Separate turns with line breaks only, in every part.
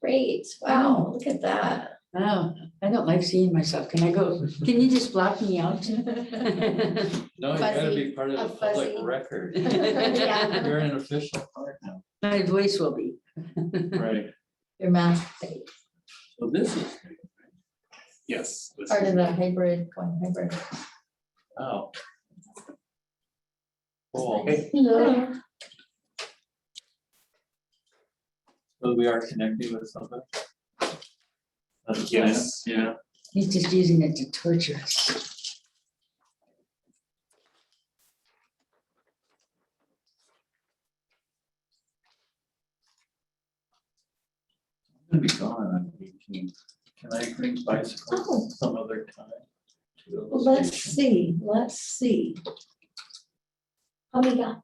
Great. Wow, look at that.
Oh, I don't like seeing myself. Can I go? Can you just block me out?
No, you gotta be part of
a
the public
fuzzy-
record.
Yeah.
You're an official part now.
My voice will be.
Right.
Your mask tape,
So this is,
Yes. this
part
is-
of the hybrid, going hybrid.
oh. Cool.
Hello.
So we are connecting with something? That's the plan?
Yes, yeah.
He's just using it to torture us.
I'm gonna be gone on the 18th. Can I bring
Oh.
bicycles some other time? to the
Let's
station?
see. How many got?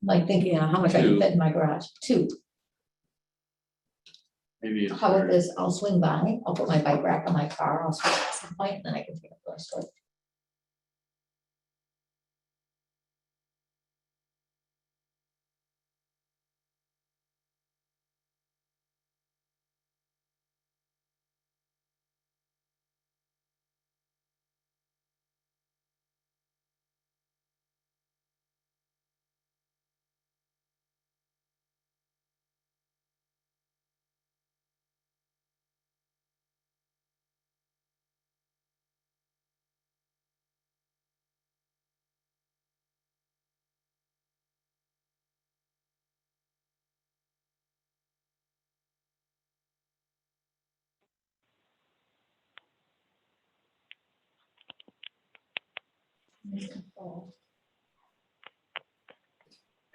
Like thinking, how much I can
Two.
fit in my garage? Two.
Maybe. it's
How about
better.
this? I'll swing by. I'll put my bike rack on my car. I'll swing at some point, and then I can take it to our store.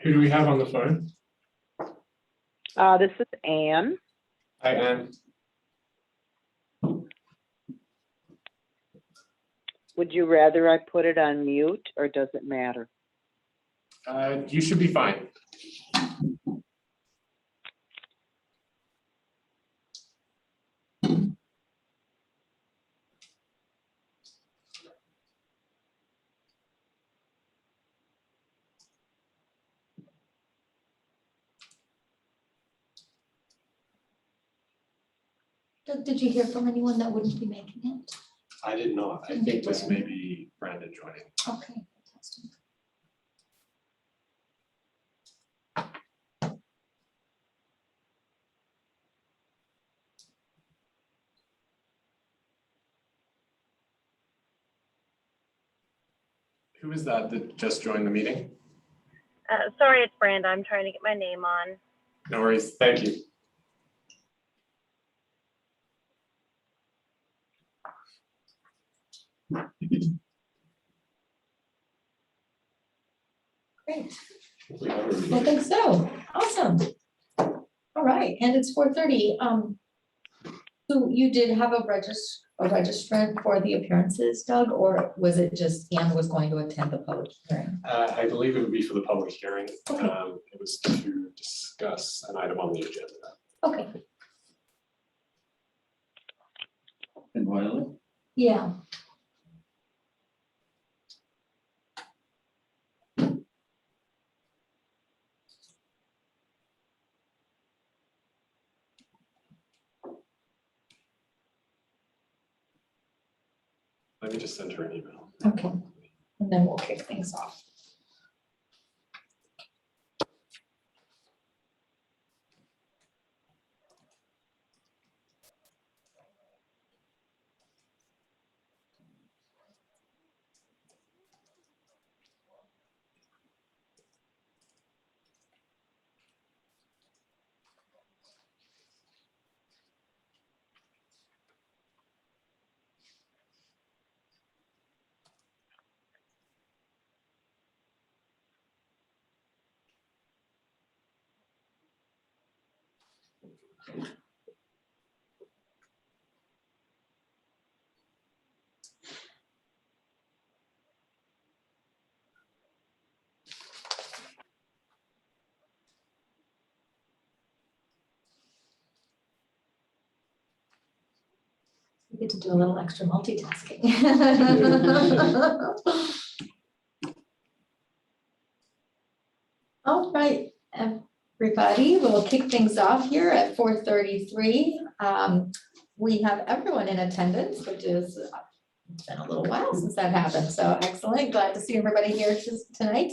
Who do we have on the phone?
This is Anne.
Hi, Anne.
Would you rather I put it on mute or does it matter?
You should be fine.
Doug, did you hear from anyone that wouldn't be making it?
I did not. I think this may be Brandon joining.
Okay, fantastic.
Who is that just joined the meeting?
Sorry, it's Branda. I'm trying to get my name on.
No worries. Thank you.
Great.
We have a meeting.
I think so. Awesome. All right, and it's 4:30. So you did have a registrant for the appearances, Doug, or was it just Anne was going to attend the public hearing?
I believe it would be for the public hearing.
Okay.
It was to discuss an item on the agenda.
Okay,
In Wiley?
yeah.
Let me just send her an email.
Okay, and then we'll kick things off. We get to do a little extra multitasking. All right, everybody. We'll kick things off here at 4:33. We have everyone in attendance, which is it's been a little while since that happened, so excellent. Glad to see everybody here tonight.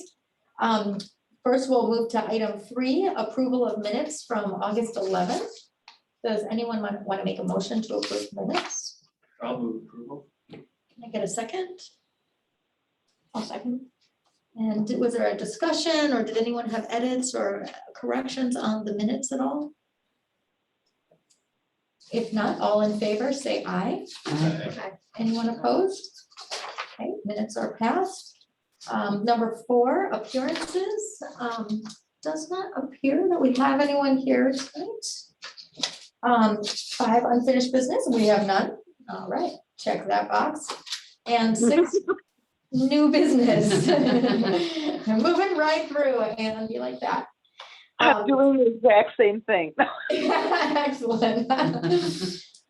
First, we'll move to item 3, approval of minutes from August 11th. Does anyone want to make a motion to approve minutes?
I'll move approval.
Can I get a second? I'll second. And was there a discussion, or did anyone have edits or corrections on the minutes at all? If not, all in favor, say aye. Okay. Anyone opposed? Okay, minutes are passed. Number 4, appearances. Does not appear that we have anyone here tonight. 5, unfinished business, we have none. All right, check that box. And 6, new business. I'm moving right through and you like that.
I'm doing the exact same thing.
Excellent.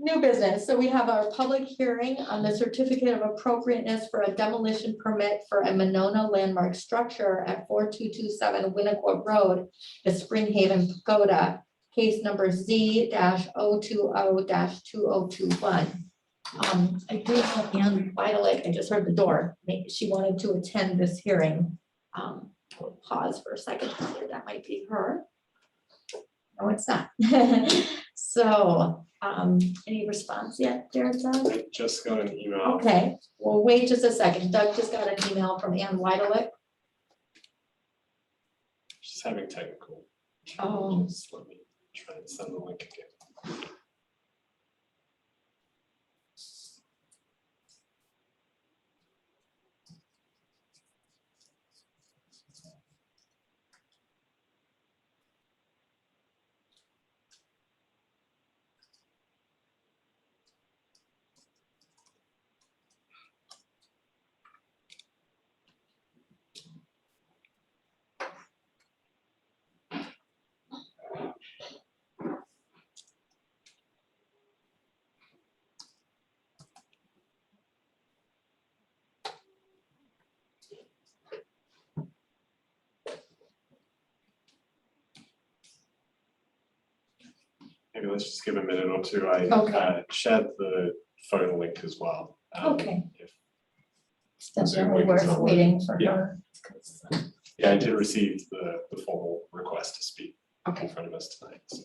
New business. So we have our public hearing on the certificate of appropriateness for a demolition permit for a Monona landmark structure at 4227 Winnicott Road, the Spring Haven Pagoda, case number Z-020-2021. I do have Ann Vitalik, I just heard the door, she wanted to attend this hearing. We'll pause for a second, that might be her. No, it's not. So, any response yet there, Doug?
I just got an email.
Okay, well, wait just a second. Doug just got an email from Ann Vitalik.
She's having technical.
Oh.
challenges. Let me try and send the link again. Maybe let's just give a minute or two. I
Okay.
shared the phone link as well.
Okay.
If-
It's definitely worth waiting for her.
Yeah, I did receive the formal request to speak in
Okay.
front of us tonight, so.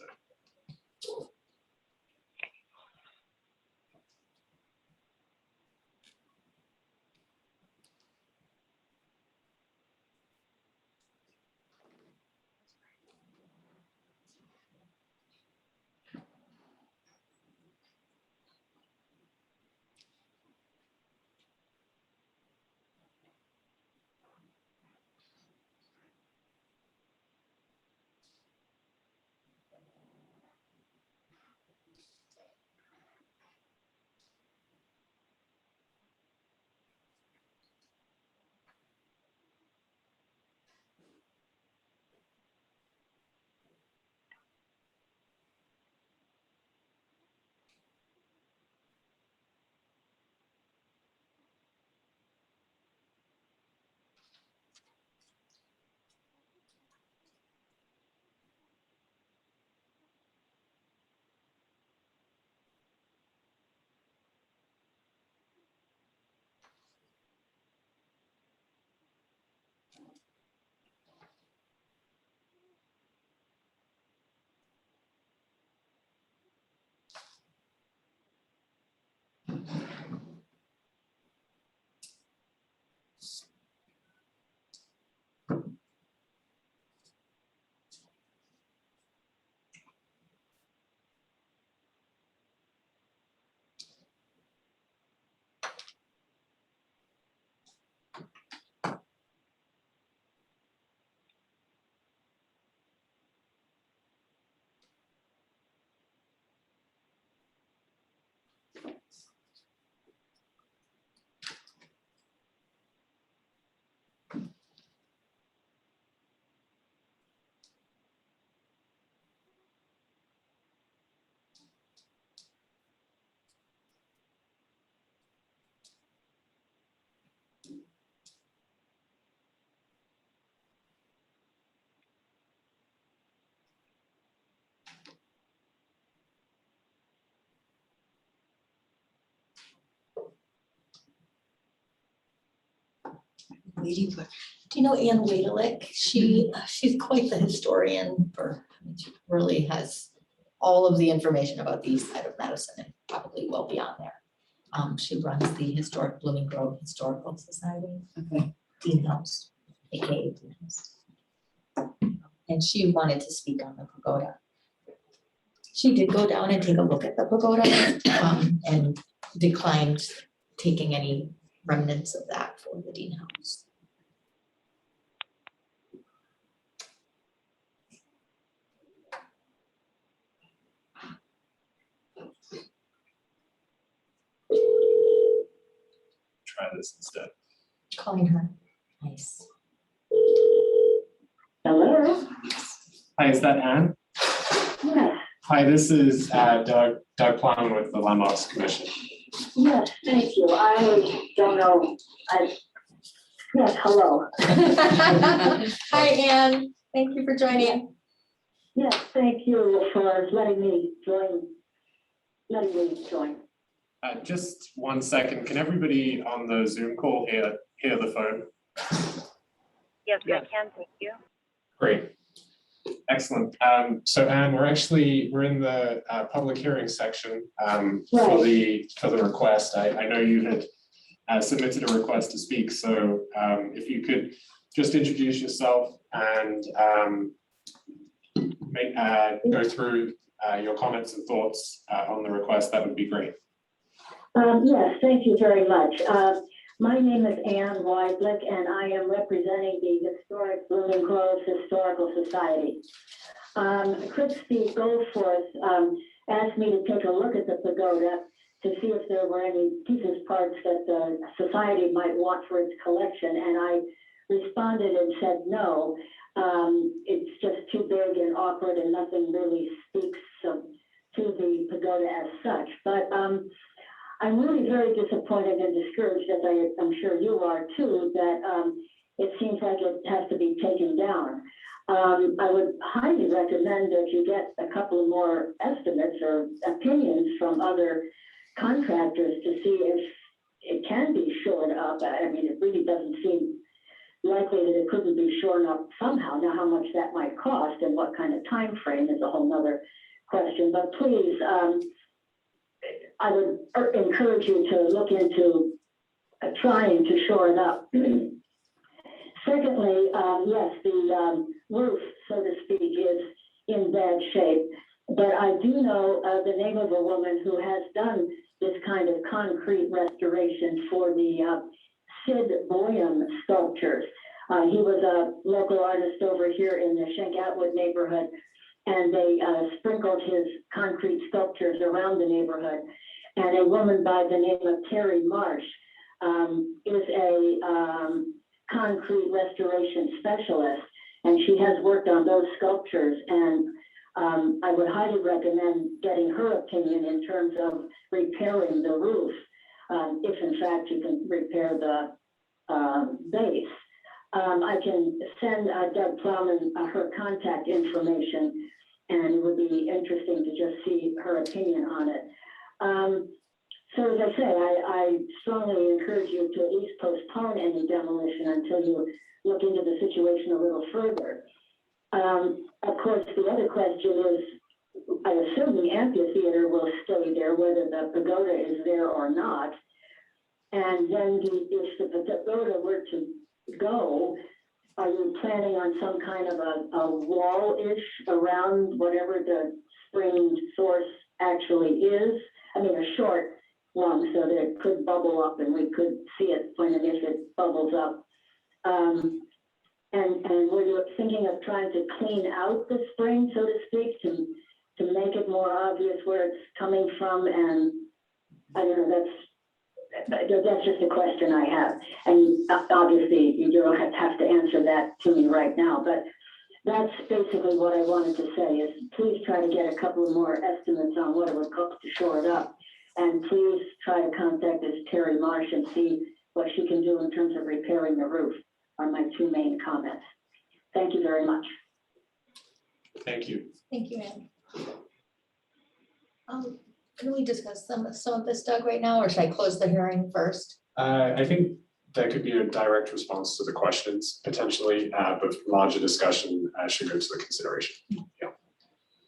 Waiting for,
Do you know Anne Wadelick? She's quite the historian she really has all of the information about the east side of Madison and probably well beyond there. She runs the historic Blooming Grove Historical Society,
okay.
Dean House, AKA Dean House. And she wanted to speak on the pagoda. She did go down and take a look at the pagoda, and declined taking any remnants of that for the Dean House.
Try this instead.
Calling her. Nice.
Hello?
Hi, is that Anne?
Yes,
Hi, this is Doug Plowman with the Landmarks Commission.
yes, thank you. I don't know. Yes, hello.
Hi, Anne. Thank you for joining.
Yes, thank you for letting me join.
Just 1 second. Can everybody on the Zoom call hear the phone?
Yes, I
Yes.
can, thank you.
Great. Excellent. So Anne, we're in the public hearing section for the request. I know you had submitted a request to speak, so if you could just introduce yourself and go through your comments and thoughts on the request, that would be great.
Yes, thank you very much. My name is Anne Weidlich, and I am representing the Historic Blooming Grove Historical Society. Christy Goldforth asked me to take a look at the pagoda to see if there were any pieces, parts that the society might want for its collection, and I responded and said no. It's just too big and awkward, and nothing really speaks to the pagoda as such. But I'm really very disappointed and discouraged, as I'm sure you are too, that it seems like it has to be taken down. I would highly recommend that you get a couple more estimates or opinions from other contractors to see if it can be shored up. I mean, it really doesn't seem likely that it couldn't be shored up somehow. Now, how much that might cost and what kind of time frame is a whole nother question. But please, I would encourage you to look into trying to shore it up. Secondly, yes, the roof, so to speak, is in bad shape. But I do know the name of a woman who has done this kind of concrete restoration for the Sid Boyum sculptures. He was a local artist over here in the Schenck Atwood neighborhood, and they sprinkled his concrete sculptures around the neighborhood. And a woman by the name of Terry Marsh is a concrete restoration specialist, and she has worked on those sculptures. And I would highly recommend getting her opinion in terms of repairing the roof, if in fact you can repair the base. I can send Doug Plowman her contact information, and it would be interesting to just see her opinion on it. So as I say, I strongly encourage you to at least postpone any demolition until you look into the situation a little further. Of course, the other question is, I assume the amphitheater will stay there, whether the pagoda is there or not. And then if the pagoda were to go, are you planning on some kind of a wall-ish around whatever the spring source actually is? I mean, a short one so that it could bubble up and we could see it when and if it bubbles up. And were you thinking of trying to clean out the spring, so to speak, to make it more obvious where it's coming from? And I don't know, that's just a question I have. And obviously you don't have to answer that to me right now, but that's basically what I wanted to say is please try to get a couple more estimates on what it would cost to shore it up. And please try to contact this Terry Marsh and see what she can do in terms of repairing the roof are my two main comments. Thank you very much.
Thank you.
Thank you, Anne. Can we discuss some of this, Doug, right now, or should I close the hearing first?
I think that could be a direct response to the questions potentially, but larger discussion should go to the consideration.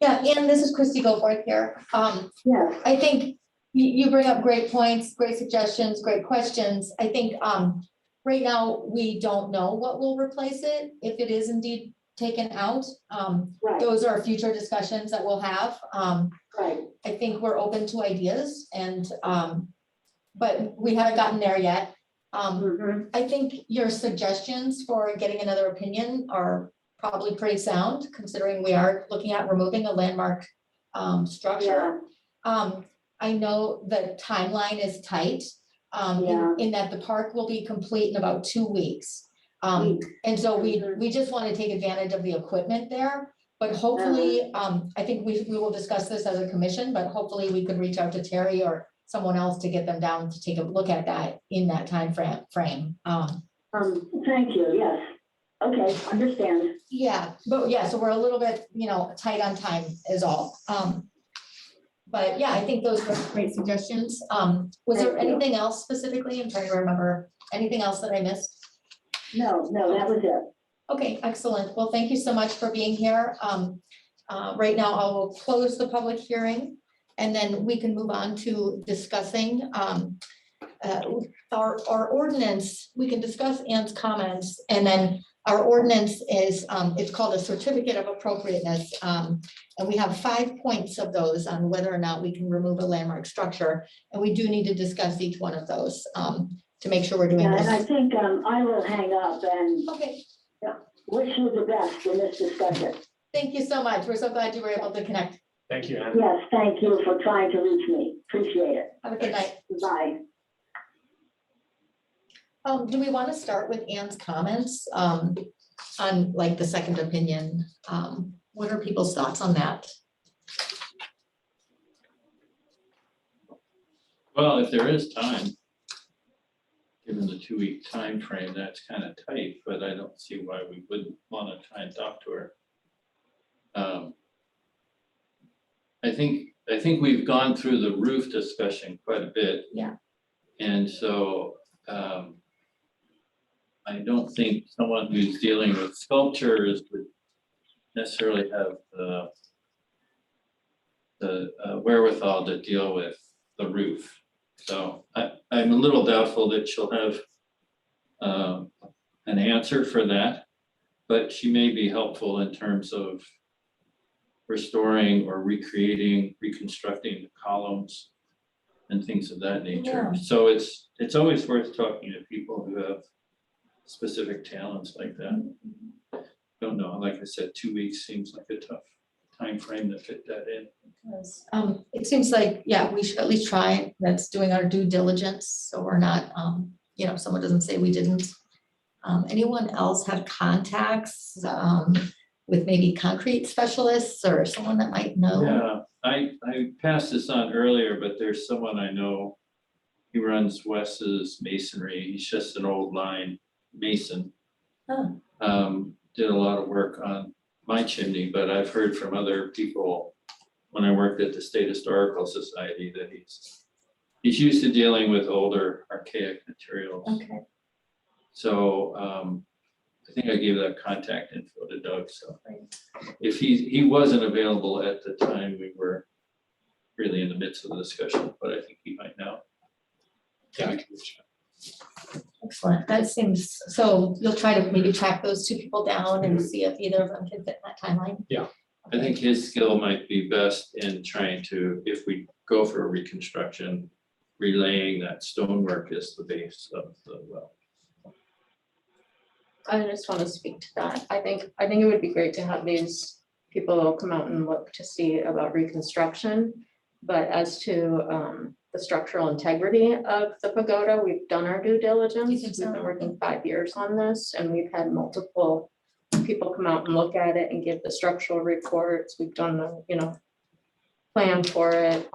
Yeah, and this is Christy Goforth here.
Yes,
I think you bring up great points, great suggestions, great questions. I think, right now, we don't know what will replace it, if it is indeed taken out.
right,
Those are future discussions that we'll have.
right.
I think we're open to ideas and, but we haven't gotten there yet.
Mhm.
I think your suggestions for getting another opinion are probably pretty sound, considering we are looking at removing a landmark structure. I know the timeline is tight,
Yeah.
in that the park will be complete in about 2 weeks. And so we just want to take advantage of the equipment there. But hopefully, I think we will discuss this as a commission, but hopefully we could reach out to Terry or someone else to get them down to take a look at that in that time frame.
Thank you, yes. Okay, understand.
Yeah, but yeah, so we're a little bit, tight on time is all. But yeah, I think those were great suggestions. Was there
Thank you.
anything else specifically? I'm trying to remember. Anything else that I missed?
No, that was it.
Okay, excellent. Well, thank you so much for being here. Right now, I will close the public hearing and then we can move on to discussing our ordinance. We can discuss Ann's comments and then our ordinance is, it's called a certificate of appropriateness. And we have 5 points of those on whether or not we can remove a landmark structure. And we do need to discuss each one of those to make sure we're doing
Yeah, and I
this.
think I will hang up and
Okay,
wish you the best in this discussion.
thank you so much. We're so glad you were able to connect.
Thank you, Anne.
Yes, thank you for trying to reach me. Appreciate it.
Have a good night.
Bye.
Do we want to start with Ann's comments on like the second opinion? What are people's thoughts on that?
Well, if there is time, given the 2-week time frame, that's kind of tight, but I don't see why we wouldn't want to try and talk to her. I think we've gone through the roof discussion quite a bit.
Yeah.
And so I don't think someone who's dealing with sculptures would necessarily have the wherewithal to deal with the roof. So I'm a little doubtful that she'll have an answer for that, but she may be helpful in terms of restoring or recreating, reconstructing the columns and things of that nature.
Yeah.
So it's always worth talking to people who have specific talents like that. Don't know, like I said, 2 weeks seems like a tough time frame to fit that in.
Because, it seems like, yeah, we should at least try. That's doing our due diligence. So we're not, someone doesn't say we didn't. Anyone else have contacts with maybe concrete specialists or someone that might know?
Yeah, I passed this on earlier, but there's someone I know. He runs Wes's Masonry. He's just an old line mason.
Oh.
Did a lot of work on my chimney, but I've heard from other people when I worked at the State Historical Society that he's used to dealing with older archaic materials.
Okay.
So I think I gave that contact info to Doug, so if he wasn't available at the time we were really in the midst of the discussion, but I think he might now.
Yeah, I can reach out.
Excellent. That seems, so you'll try to maybe track those 2 people down and see if either of them can fit in that timeline?
I think his skill might be best in trying to, if we go for a reconstruction, relaying that stonework as the base of the well.
I just want to speak to that. I think it would be great to have these people come out and look to see about reconstruction. But as to the structural integrity of the pagoda, we've done our due diligence.
You think so?
We've been working 5 years on this and we've had multiple people come out and look at it and give the structural reports. We've done the, plan for it.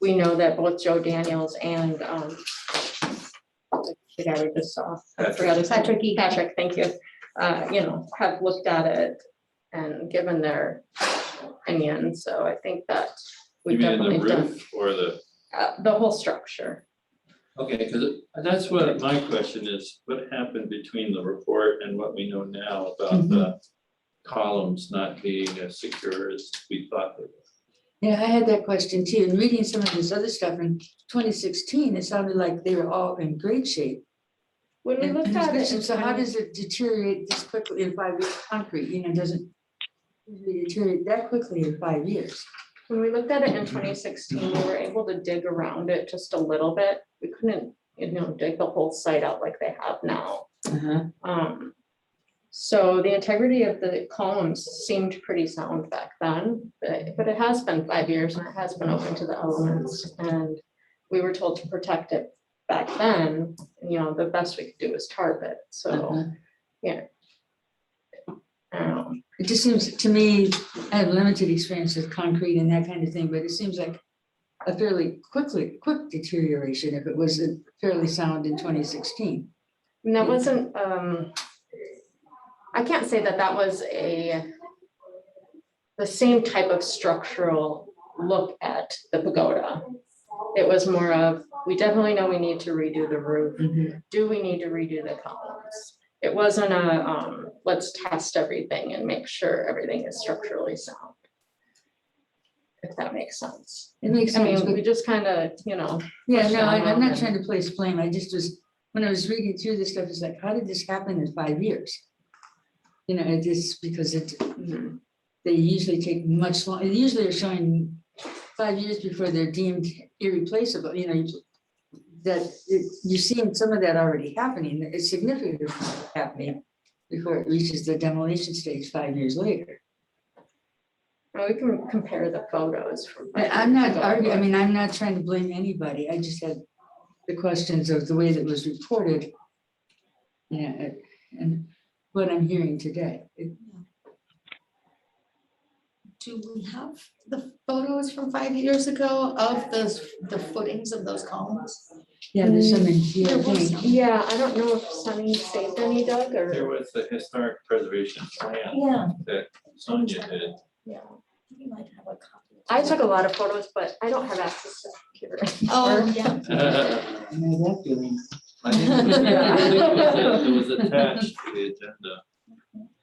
We know that both Joe Daniels and the guy we just saw, I forgot his name. Patrick, thank you. Have looked at it and given their opinion. So I think that
You
we've
mean the
definitely done
roof or the,
the whole structure.
Okay, because that's what my question is, what happened between the report and what we know now about the columns not being as secure as we thought they were?
Yeah, I had that question too. And reading some of this other stuff in 2016, it sounded like they were all in great shape.
When we
And
looked at it, in
so how
20
does it deteriorate this quickly in 5 years? Concrete, you know, doesn't usually deteriorate that quickly in 5 years.
when we looked at it in 2016, we were able to dig around it just a little bit. We couldn't, dig the whole site out like they have now. So the integrity of the columns seemed pretty sound back then, but it has been 5 years and it has been open to the elements. And we were told to protect it back then, the best we could do was tarp it, so, yeah.
It just seems to me, I have limited experience with concrete and that kind of thing, but it seems like a fairly quick deterioration if it was fairly sound in 2016.
And that wasn't, I can't say that was the same type of structural look at the pagoda. It was more of, we definitely know we need to redo the roof. Do we need to redo the columns? It wasn't let's test everything and make sure everything is structurally sound. If that makes sense.
It makes
I
sense.
mean, we just kind of,
Yeah, no,
push down
I'm
on
not
it.
trying to place blame. I just was, when I was reading through this stuff, it's like, how did this happen in 5 years? It just because they usually take much longer. They usually are showing 5 years before they're deemed irreplaceable, that you're seeing some of that already happening. It's significantly happening before it reaches the demolition stage 5 years later.
We can compare the photos. From
I'm not arguing, I mean, I'm not trying to blame anybody. I just had the questions of the way that was reported. Yeah, and what I'm hearing today.
Do we have the photos from 5 years ago of the footings of those columns?
Yeah, there's some in here.
There was
I think.
Yeah, I don't know if Sunny saved any, Doug,
There
or.
was the historic preservation plan
Yeah.
that Sonia did.
Yeah.
You might have a copy.
I took a lot of photos, but I don't have access to the computer.
Oh,
anymore.
yeah.
I know that feeling.
I think it was attached to the agenda.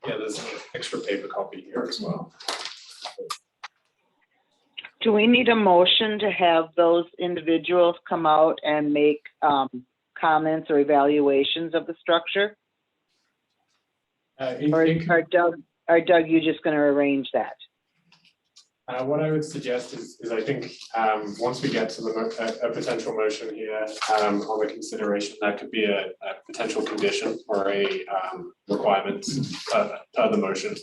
Yeah, there's an extra paper copy here as well.
Do we need a motion to have those individuals come out and make comments or evaluations of the structure? Or Doug, you just gonna arrange that?
What I would suggest is I think, once we get to a potential motion here, on the consideration, that could be a potential condition or a requirement per the motion.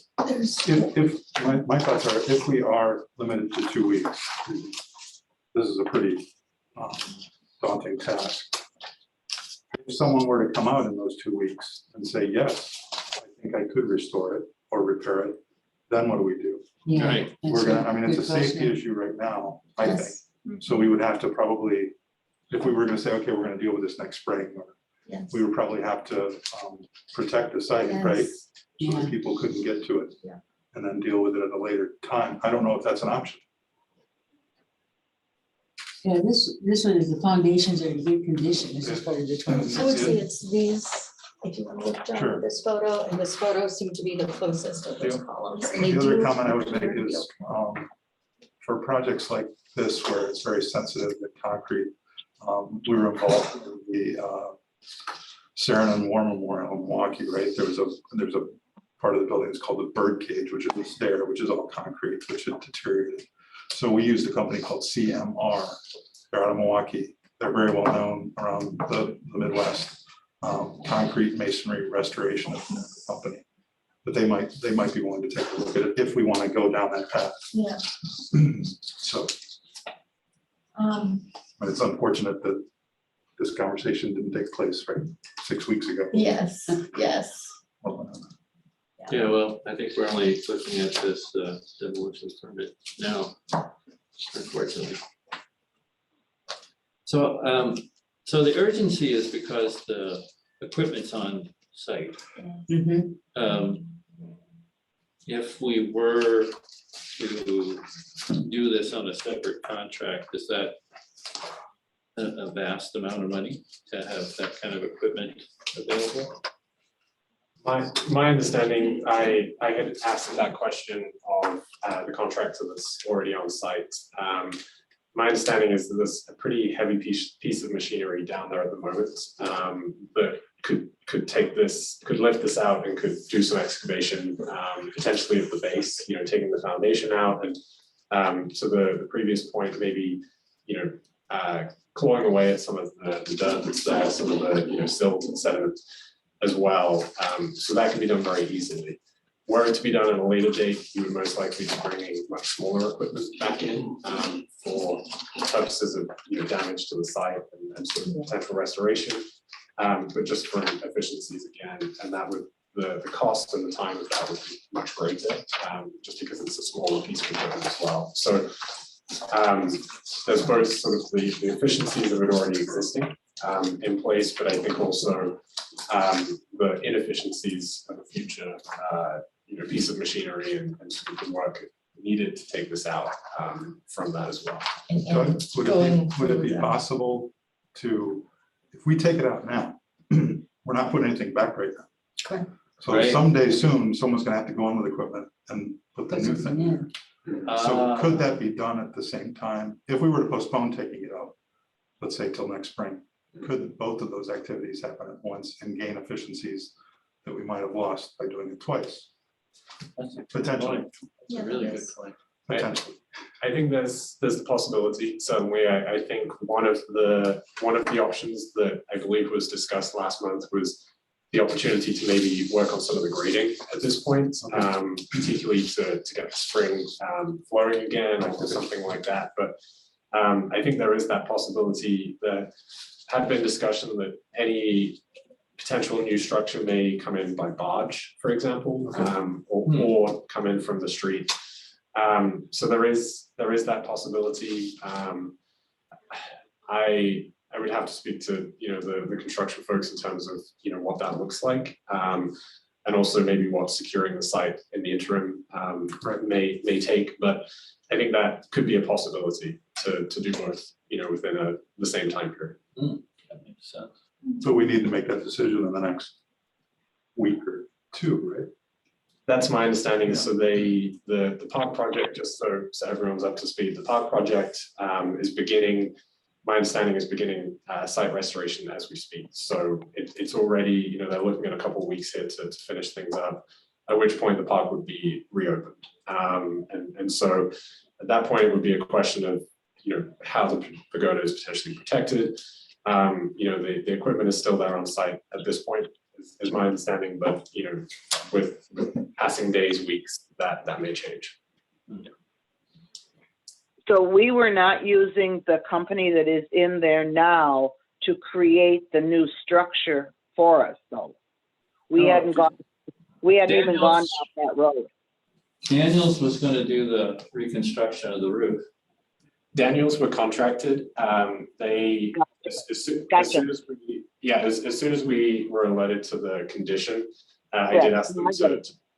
If my thoughts are, if we are limited to 2 weeks, this is a pretty daunting task. If someone were to come out in those 2 weeks and say, yes, I think I could restore it or repair it, then what do we do?
Yeah.
Right.
We're gonna, I mean, it's a
good question.
safety issue right now, I think.
Yes.
So we would have to probably, if we were gonna say, okay, we're gonna deal with this next spring, or
Yes.
we would probably have to protect the site, right?
Yes.
So that people couldn't get to it.
Yeah.
And then deal with it at a later time. I don't know if that's an option.
Yeah, this one is the foundations are in good condition. This is part of the 20.
I would say it's these, if you want to look down
Sure.
at this photo, and this photo seemed to be the closest of those
Yeah.
columns. And they
The other
do
comment I would
appear
make
to be
is,
okay.
for projects like this, where it's very sensitive to concrete, we were involved in the Saran and War Memorial in Milwaukee, right? There's a part of the building that's called the bird cage, which is a stair, which is all concrete, which had deteriorated. So we used a company called CMR. They're out of Milwaukee. They're very well known around the Midwest. Concrete masonry restoration company. But they might be willing to take a look at it if we want to go down that path.
Yeah.
So,
Um,
but it's unfortunate that this conversation didn't take place, right, 6 weeks ago.
yes, yes.
Yeah, well, I think we're only looking at this demolition permit now, unfortunately. So, so the urgency is because the equipment's on site.
Mhm.
If we were to do this on a separate contract, is that a vast amount of money to have that kind of equipment available?
My understanding, I had asked that question of the contractor that's already on site. My understanding is that there's a pretty heavy piece of machinery down there at the moment that could take this, could lift this out and could do some excavation, potentially at the base, you know, taking the foundation out. And so the previous point, maybe, you know, clawing away at some of the dirt that's there, some of the, you know, silt and sediment as well. So that can be done very easily. Were it to be done at a later date, you would most likely be bringing much smaller equipment back in for purposes of, you know, damage to the site and sort of potential restoration. But just for efficiencies again, and that would, the cost and the time of that would be much greater, just because it's a smaller piece of equipment as well. So there's both sort of the efficiencies of it already existing in place, but I think also the inefficiencies of a future you know, piece of machinery and sort of the work needed to take this out from that as well.
And
Would it be possible to, if we take it out now, we're not putting anything back right now.
Correct.
So
Right.
someday soon, someone's gonna have to go in with equipment and put the new thing in. So could that be done at the same time? If we were to postpone taking it out, let's say till next spring, could both of those activities happen at once and gain efficiencies that we might have lost by doing it twice?
That's a good
Potentially.
point. That's a really good point.
Potentially.
I think there's the possibility, certainly. I think one of the options that I believe was discussed last month was the opportunity to maybe work on some of the grading at this point, particularly to get the spring flowing again or something like that. But I think there is that possibility. There had been discussion that any potential new structure may come in by barge, for example, or come in from the street. So there is that possibility. I would have to speak to, you know, the construction folks in terms of, you know, what that looks like. And also maybe what securing the site in the interim may take, but I think that could be a possibility to do both, you know, within the same time period.
That makes sense.
So we need to make that decision in the next week or two, right?
That's my understanding. So the park project, just so everyone's up to speed, the park project is beginning, my understanding is beginning site restoration as we speak. So it's already, you know, they're looking at a couple of weeks here to finish things up, at which point the park would be reopened. And so at that point, it would be a question of, you know, how the pagoda is potentially protected. You know, the equipment is still there on site at this point, is my understanding, but, you know, with passing days, weeks, that may change.
So we were not using the company that is in there now to create the new structure for us, though. We
No.
hadn't even gone
Daniel's-
down that road.
Daniels was gonna do the reconstruction of the roof.
Daniels were contracted. They, as soon as we, yeah, as soon as we were alerted to the condition, I did ask them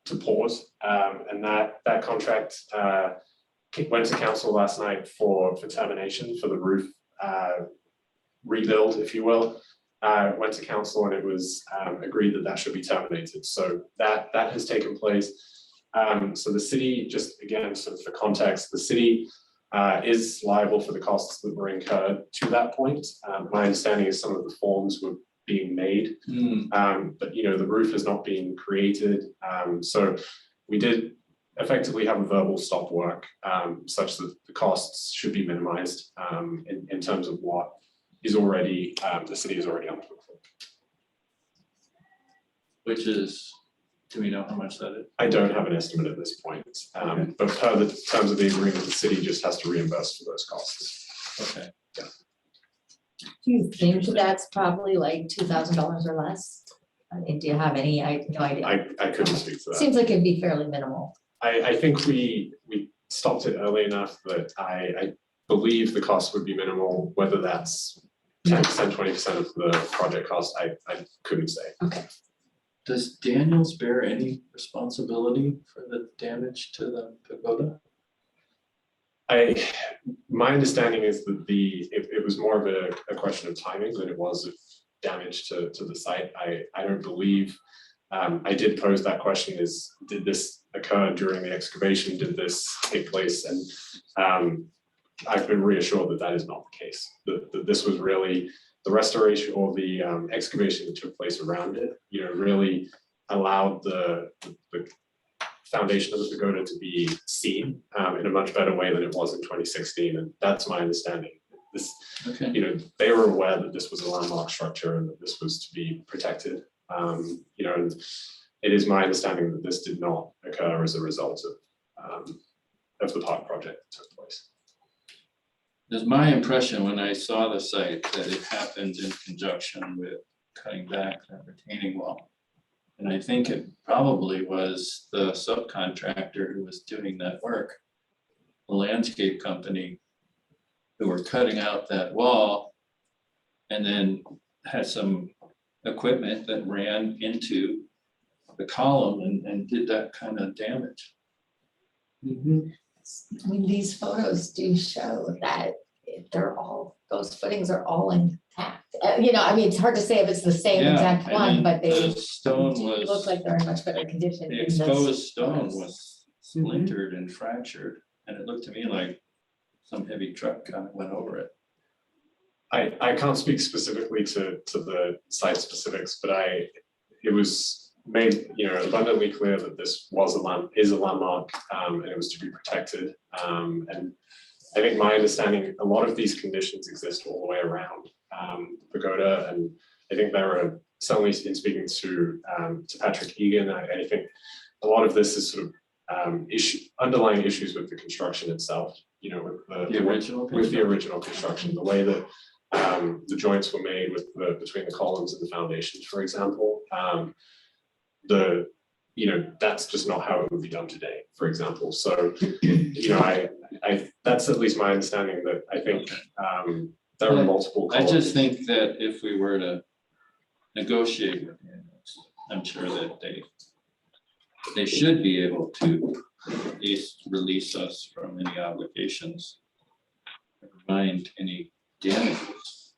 to pause. And that contract went to council last night for termination for the roof rebuild, if you will. Went to council and it was agreed that should be terminated. So that has taken place. So the city, just again, sort of for context, the city is liable for the costs that were incurred to that point. My understanding is some of the forms were being made, but you know, the roof has not been created. So we did effectively have a verbal stop work such that the costs should be minimized in terms of what is already, the city is already on.
Which is, do we know how much that is?
I don't have an estimate at this point, but per the terms of the agreement, the city just has to reimburse for those costs.
Okay.
Do you think that's probably like $2,000 or less? I mean, do you have any, no idea?
I couldn't speak to that.
Seems like it'd be fairly minimal.
I think we stopped it early enough that I believe the cost would be minimal, whether that's 10%, 20% of the project cost, I couldn't say.
Okay.
Does Daniels bear any responsibility for the damage to the pagoda?
My understanding is that it was more of a question of timing than it was of damage to the site. I don't believe, I did pose that question is, did this occur during the excavation? Did this take place? And I've been reassured that that is not the case, that this was really the restoration or the excavation that took place around it, really allowed the foundation of the pagoda to be seen in a much better way than it was in 2016. And that's my understanding. This,
Okay.
they were aware that this was a landmark structure and that this was to be protected. And it is my understanding that this did not occur as a result of the park project that took place.
It's my impression when I saw the site that it happened in conjunction with cutting back that retaining wall. And I think it probably was the subcontractor who was doing that work, the landscape company, who were cutting out that wall and then had some equipment that ran into the column and did that kind of damage.
I mean, these photos do show that those footings are all intact. I mean, it's hard to say if it's the same
Yeah,
exact
and
one,
then
but they
the stone
do
was-
look like they're in much better condition.
The
in those
exposed stone
photos.
was splintered and fractured, and it looked to me like some heavy truck kind of went over it.
I can't speak specifically to the site specifics, but it was made, abundantly clear that this is a landmark, and it was to be protected. And I think my understanding, a lot of these conditions exist all the way around the pagoda, and I think there are certainly in speaking to Patrick Egan, I think a lot of this is sort of underlying issues with the construction itself. With the original construction, the way that the joints were made between the columns and the foundations, for example. That's just not how it would be done today, for example. So, that's at least my understanding, that I think there are multiple
I
columns.
just think that if we were to negotiate with them, I'm sure that they should be able to at least release us from any obligations, never mind any damages.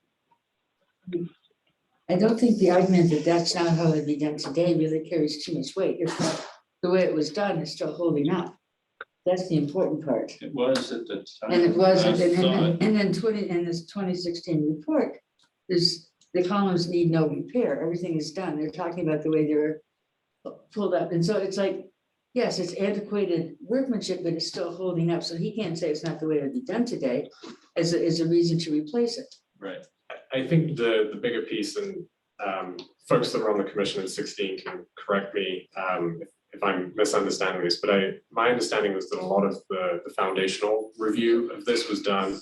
I don't think the argument that that's not how it'd be done today really carries too much weight. If not, the way it was done is still holding up. That's the important part.
It was at the time.
And it was,
I
and
saw
then,
it.
and then in this 2016 report, the columns need no repair. Everything is done. They're talking about the way they're pulled up. And so it's like, yes, it's antiquated workmanship, but it's still holding up. So he can't say it's not the way it would be done today as a reason to replace it.
Right.
I think the bigger piece, and folks that were on the commission in 16 can correct me if I'm misunderstanding this, but my understanding was that a lot of the foundational review of this was done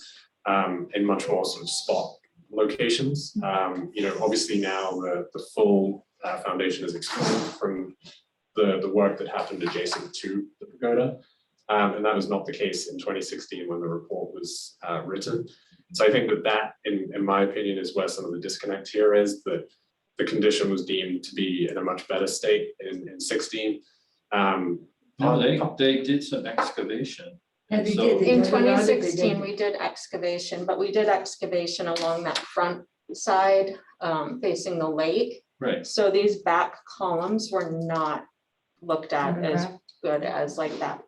in much more sort of spot locations. Obviously now the full foundation is exposed from the work that happened adjacent to the pagoda. And that was not the case in 2016 when the report was written. So I think that in my opinion, is where some of the disconnect here is, that the condition was deemed to be in a much better state in 16.
No, they did some excavation.
And they
So-
did. They
In
dug it out, they
2016,
did-
we did excavation, but we did excavation along that front side facing the lake.
Right.
So these back columns were not looked at as good as like that.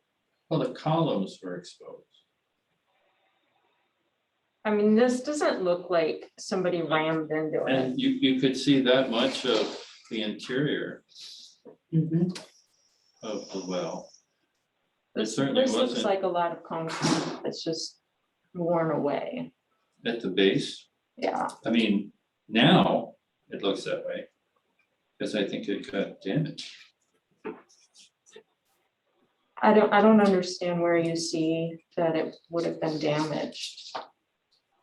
Well, the columns were exposed.
I mean, this doesn't look like somebody rammed into it.
And you could see that much of the interior
Mhm.
of the well. It
This
certainly
this looks
wasn't
like a lot of concrete that's just worn away.
at the base.
Yeah,
I mean, now it looks that way. Because I think it got damaged.
I don't understand where you see that it would have been damaged.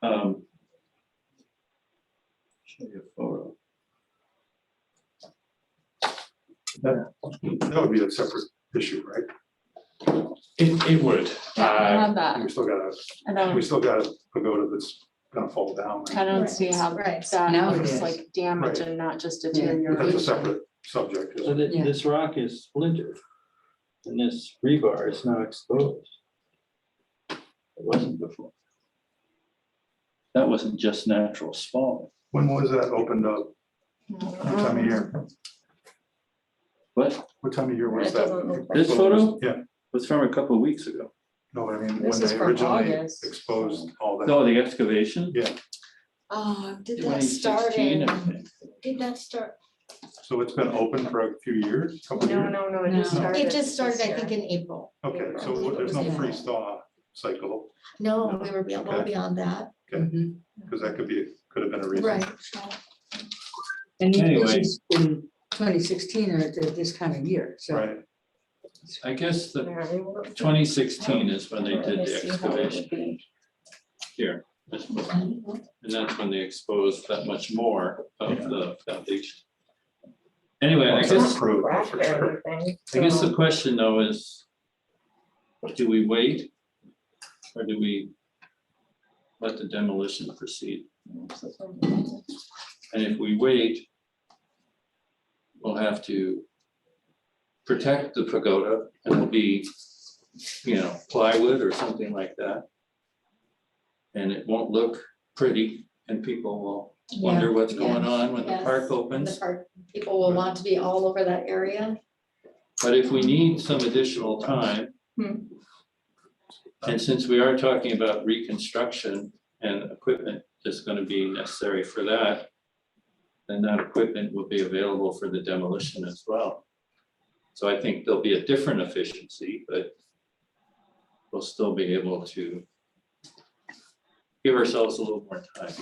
Show you a photo.
That would be a separate issue, right?
It would.
We still got a pagoda that's gonna fall down.
I don't
Right,
see how
right.
that
Now it
looks
is.
like damage
Right.
and not just
But that's a
deterioration.
separate subject. isn't it?
Yeah.
This rock is splintered and this rebar is now exposed.
It wasn't before. That wasn't just natural spalling.
When was that opened up? What time of year?
What?
What time of year was
It
that?
doesn't look like-
This photo?
Yeah.
Was from a couple of weeks ago.
No, I mean,
This
when
is
they
from
originally
August.
exposed all that.
No, the excavation.
Yeah,
Oh, did that start
2016,
in,
I think.
did that start?
so it's been open for a few years, couple
No,
years?
no, it just
No.
started.
It just started,
this
I think,
year.
in April.
Okay, so there's no freeze thaw cycle,
No, we were well
Okay.
beyond that.
because that could have been a reason.
Right.
And
Anyway.
this is in 2016 or this kind of year, so.
Right,
I guess the
Yeah, it worked.
2016 is when they
Let
did
me
the
see how it would
excavation
be.
here. This book. And that's when they exposed that much more of the foundation. Anyway, I
Also
guess,
approved,
Cracked
for
or
sure.
anything,
I guess the
so-
question though is, do we wait? Or do we let the demolition proceed? And if we wait, we'll have to protect the pagoda, and it'll be, plywood or something like that. And it won't look pretty, and people will wonder what's going on when the
Yes,
park
And the
opens.
park, people will want to be all over that area.
But if we need some additional time, and since we are talking about reconstruction and equipment that's gonna be necessary for that, then that equipment will be available for the demolition as well. So I think there'll be a different efficiency, but we'll still be able to give ourselves a little more time.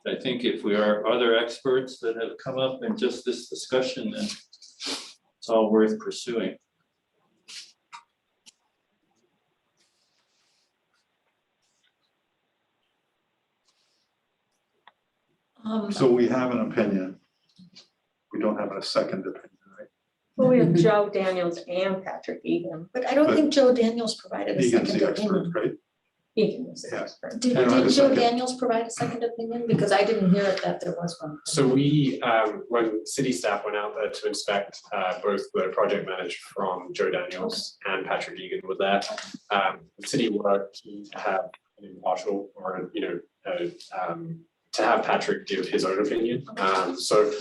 I think if we are other experts that have come up in just this discussion, then it's all worth pursuing.
So we have an opinion. We don't have a second opinion, right?
Well, we have Joe Daniels and Patrick Egan.
But I don't
But-
think Joe Daniels provided a
Egan's
second
the expert,
opinion.
right?
Egan was the
Yeah.
expert.
Did
I don't have a
Joe
second.
Daniels provide a second opinion? Because I didn't hear it that there was one.
So we, when city staff went out there to inspect, both the project manager from Joe Daniels and Patrick Egan were there. The city were keen to have an impartial or, to have Patrick give his own opinion. So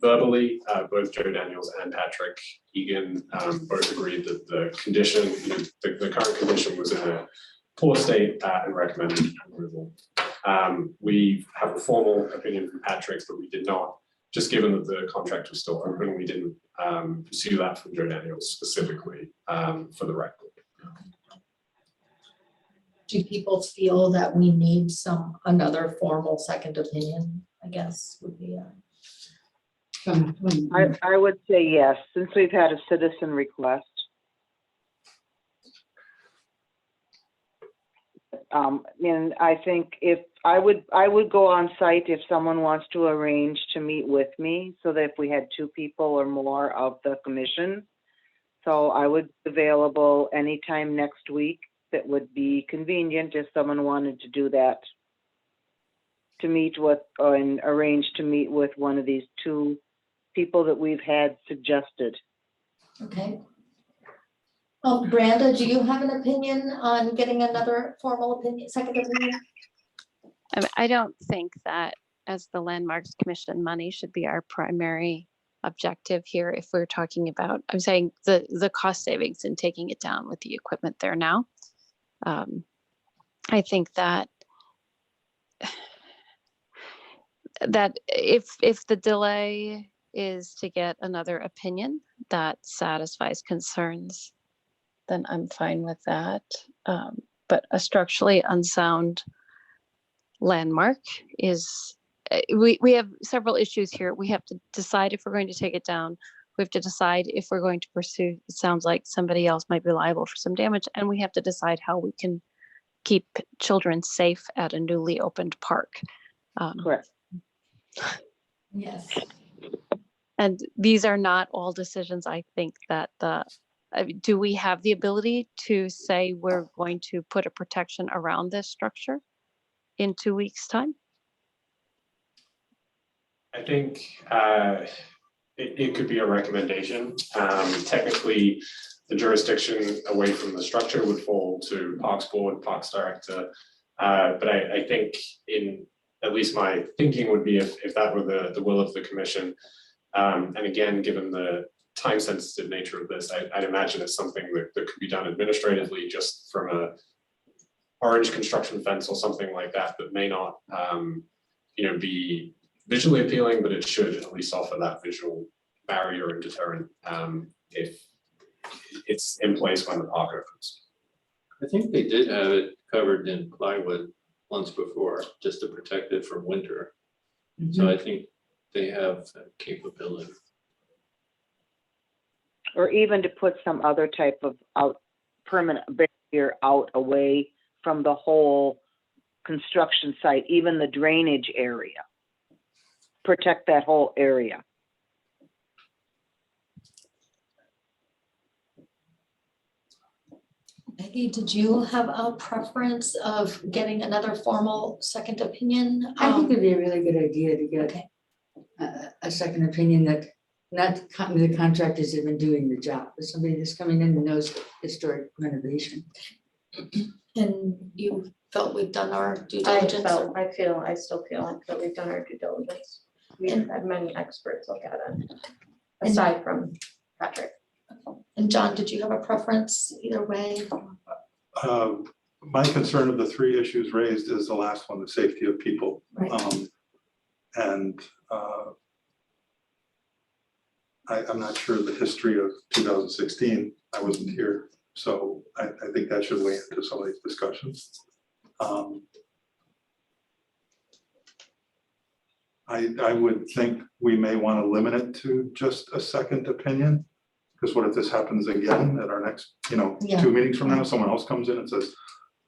verbally, both Joe Daniels and Patrick Egan, both agreed that the condition, the current condition was in a poor state, and recommended removal. We have a formal opinion from Patrick, but we did not, just given that the contract was still open, we didn't pursue that from Joe Daniels specifically for the record.
Do people feel that we need another formal second opinion, I guess would be
I would say yes, since we've had a citizen request. And I think if I would go on site if someone wants to arrange to meet with me, so that if we had two people or more of the commission. So I would be available anytime next week that would be convenient if someone wanted to do that. To meet with, and arrange to meet with one of these two people that we've had suggested.
okay. Branda, do you have an opinion on getting another formal opinion, second opinion?
I don't think that as the Landmarks Commission, money should be our primary objective here. If we're talking about, I'm saying the cost savings and taking it down with the equipment there now. I think that if the delay is to get another opinion that satisfies concerns, then I'm fine with that. But a structurally unsound landmark is, we have several issues here. We have to decide if we're going to take it down. We have to decide if we're going to pursue, it sounds like somebody else might be liable for some damage, and we have to decide how we can keep children safe at a newly opened park.
Correct.
Yes.
And these are not all decisions, I think, that do we have the ability to say we're going to put a protection around this structure in 2 weeks' time?
I think it could be a recommendation. Technically, the jurisdiction away from the structure would fall to Parks Board, Parks Director. But I think at least my thinking would be if that were the will of the commission, and again, given the time sensitive nature of this, I'd imagine it's something that could be done administratively just from a orange construction fence or something like that, that may not, be visually appealing, but it should at least offer that visual barrier and deterrent if it's in place when the park opens.
I think they did have it covered in plywood once before, just to protect it from winter. So I think they have that capability.
Or even to put some other type of permanent barrier out away from the whole construction site, even the drainage area. Protect that whole area.
Maggie, did you have a preference of getting another formal second opinion?
I think it'd be a really good idea to get a second opinion that not the contractors have been doing the job, but somebody that's coming in and knows historic renovation.
And you felt we've done our due
I
diligence?
still feel that we've done our due diligence. We've
And-
had many experts look at it, aside from Patrick.
And John, did you have a preference either way?
My concern of the three issues raised is the last one, the safety of people.
Right.
I'm not sure the history of 2016. I wasn't here, so I think that should weigh into some of these discussions. I would think we may want to limit it to just a second opinion. Because what if this happens again at our next,
Yeah.
2 meetings from now, someone else comes in and says,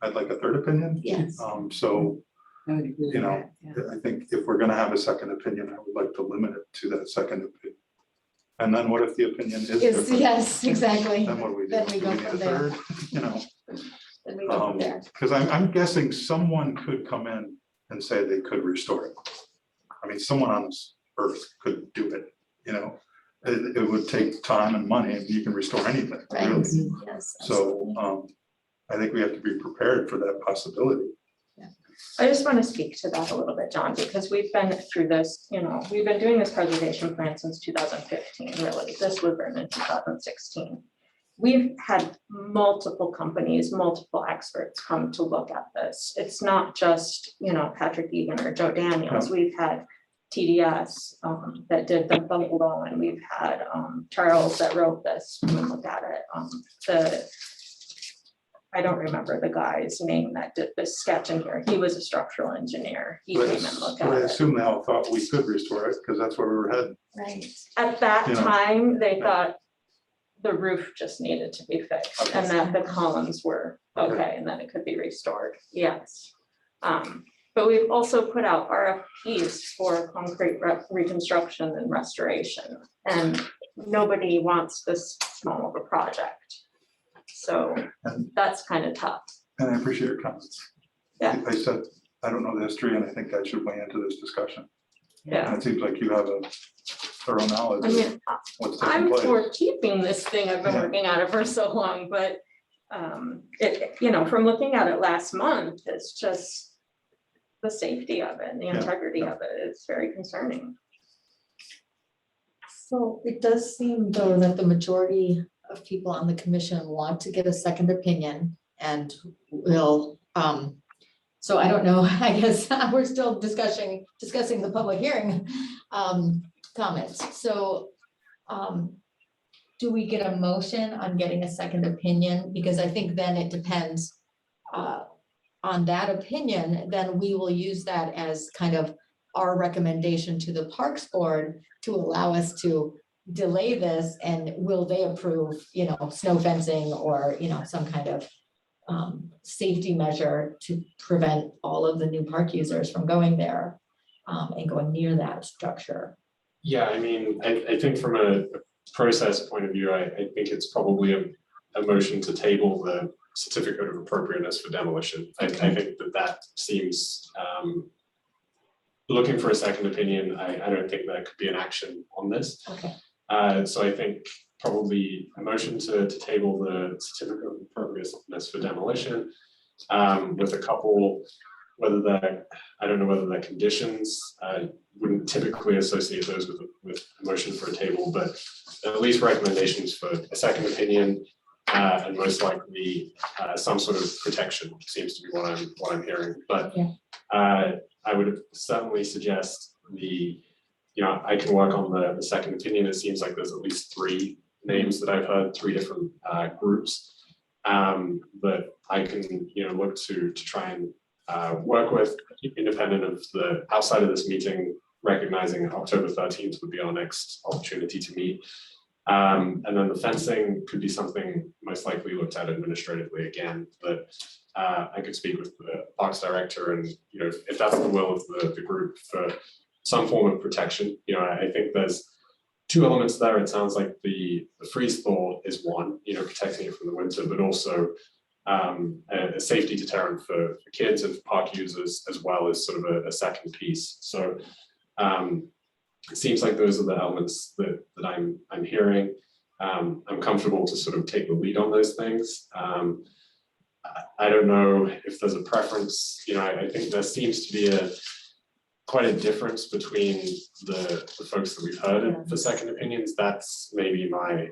I'd like a third opinion?
Yes.
So,
I would agree with that, yeah.
I think if we're gonna have a second opinion, I would like to limit it to that second opinion. And then what if the opinion is different?
Yes, exactly.
Then what do we do?
Then we
Do
go
need a
from there.
third?
Then we go from there.
Because I'm guessing someone could come in and say they could restore it. I mean, someone on this earth could do it, It would take time and money, and you can restore anything,
Right,
really.
yes.
So,
absolutely.
I think we have to be prepared for that possibility.
I just want to speak to that a little bit, John, because we've been through this, we've been doing this preservation plan since 2015, really. This was written in 2016. We've had multiple companies, multiple experts come to look at this. It's not just, Patrick Egan or Joe Daniels. We've had TDS that did the bungalow, and we've had Charles that wrote this come and look at it. I don't remember the guy's name that did this sketch in here. He was a structural engineer. He
But
came and looked
I
at it.
assume they all thought we could restore it, because that's where we were heading.
Right.
At that
You know.
time, they thought the roof just needed to be fixed and that the columns were okay and that it could be restored. Yes. But we've also put out RFPs for concrete reconstruction and restoration, and nobody wants this small of a project. So that's kind of tough.
And I appreciate your comments.
Yeah.
I said, I don't know the history, and I think that should weigh into this discussion.
Yeah.
And it seems like you have a thorough knowledge
I
of
mean,
what's taking
I'm
place.
for keeping this thing. I've been
Yeah.
working at it for so long, but from looking at it last month, it's just the safety of it and the
Yeah.
integrity of it is very concerning.
So it does seem though that the majority of people on the commission want to get a second opinion and will, so I don't know, I guess we're still discussing the public hearing comments. So do we get a motion on getting a second opinion? Because I think then it depends on that opinion, then we will use that as kind of our recommendation to the Parks Board to allow us to delay this, and will they approve, snow fencing or, some kind of safety measure to prevent all of the new park users from going there and going near that structure.
Yeah, I mean, I think from a process point of view, I think it's probably a motion to table the certificate of appropriateness for demolition. I think that seems, looking for a second opinion, I don't think there could be an action on this.
Okay.
So I think probably a motion to table the certificate of appropriateness for demolition. With a couple, I don't know whether they're conditions, wouldn't typically associate those with a motion for a table, but at least recommendations for a second opinion, and most likely some sort of protection seems to be what I'm hearing. But I would certainly suggest I can work on the second opinion. It seems like there's at least 3 names that I've heard, 3 different groups. But I can, look to try and work with, independent of the outside of this meeting, recognizing October 13th would be our next opportunity to meet. And then the fencing could be something most likely looked at administratively again, but I could speak with the parks director and, if that's the will of the group for some form of protection. I think there's 2 elements there. It sounds like the freeze thaw is one, protecting it from the winter, but also a safety deterrent for kids and for park users, as well as sort of a second piece. So it seems like those are the elements that I'm hearing. I'm comfortable to sort of take the lead on those things. I don't know if there's a preference. I think there seems to be quite a difference between the folks that we've heard for second opinions. That's maybe my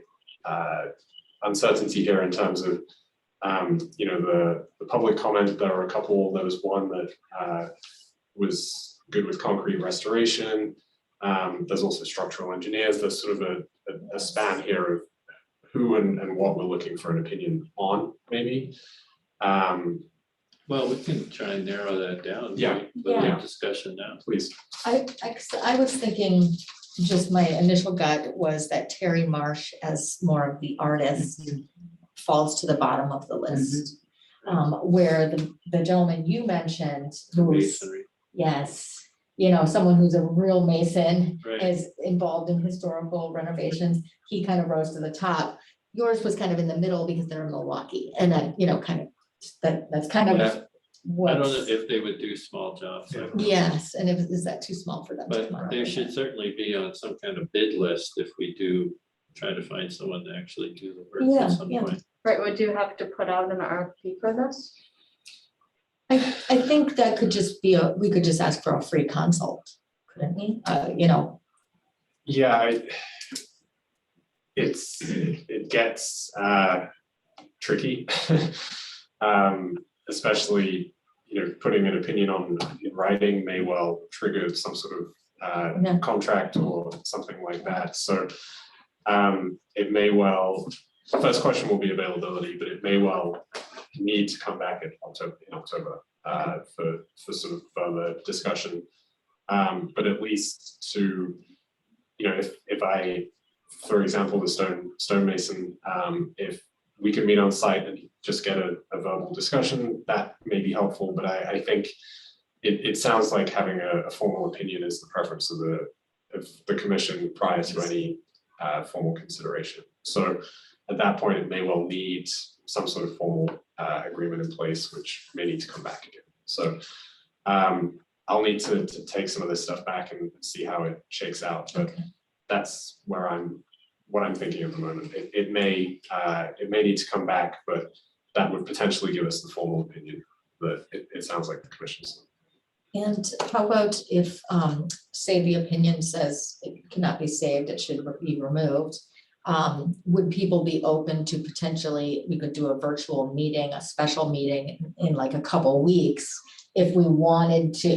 uncertainty here in terms of the public comment. There were a couple. There was one that was good with concrete restoration. There's also structural engineers. There's sort of a span here of who and what we're looking for an opinion on, maybe.
Well, we can try and narrow that down.
Yeah.
With
Yeah.
the discussion now.
Please.
I was thinking, just my initial gut was that Terry Marsh, as more of the artist, falls to the bottom of the list. Where the gentleman you mentioned, who's,
Masonry,
yes, someone who's a real mason,
right?
is involved in historical renovations, he kind of rose to the top. Yours was kind of in the middle because they're in Milwaukee, and then, kind of, that's kind
Yeah.
of
I
what.
don't know if they would do small jobs. like that.
Yes, and is that too small for them to come
But
on?
there should certainly be on some kind of bid list if we do try to find someone to actually do the work
Yeah,
at some
yeah.
point.
Right, would you have to put out an RFP for this?
I think that could just be we could just ask for a free consult, couldn't we?
Yeah, it gets tricky, especially putting an opinion in writing may well trigger some sort of contract or something like that. So it may well. First question will be availability, but it may well need to come back in October for sort of further discussion. But at least to, if I, for example, the stonemason, if we can meet on site and just get a verbal discussion, that may be helpful. But I think it sounds like having a formal opinion is the preference of the commission prior to any formal consideration. So at that point, it may well need some sort of formal agreement in place, which may need to come back again. So I'll need to take some of this stuff back and see how it shakes out. But that's what I'm thinking at the moment. It may need to come back, but that would potentially give us the formal opinion that it sounds like the commission's.
And how about if, say the opinion says it cannot be saved, it should be removed. Would people be open to potentially, we could do a virtual meeting, a special meeting in like a couple weeks if we wanted to,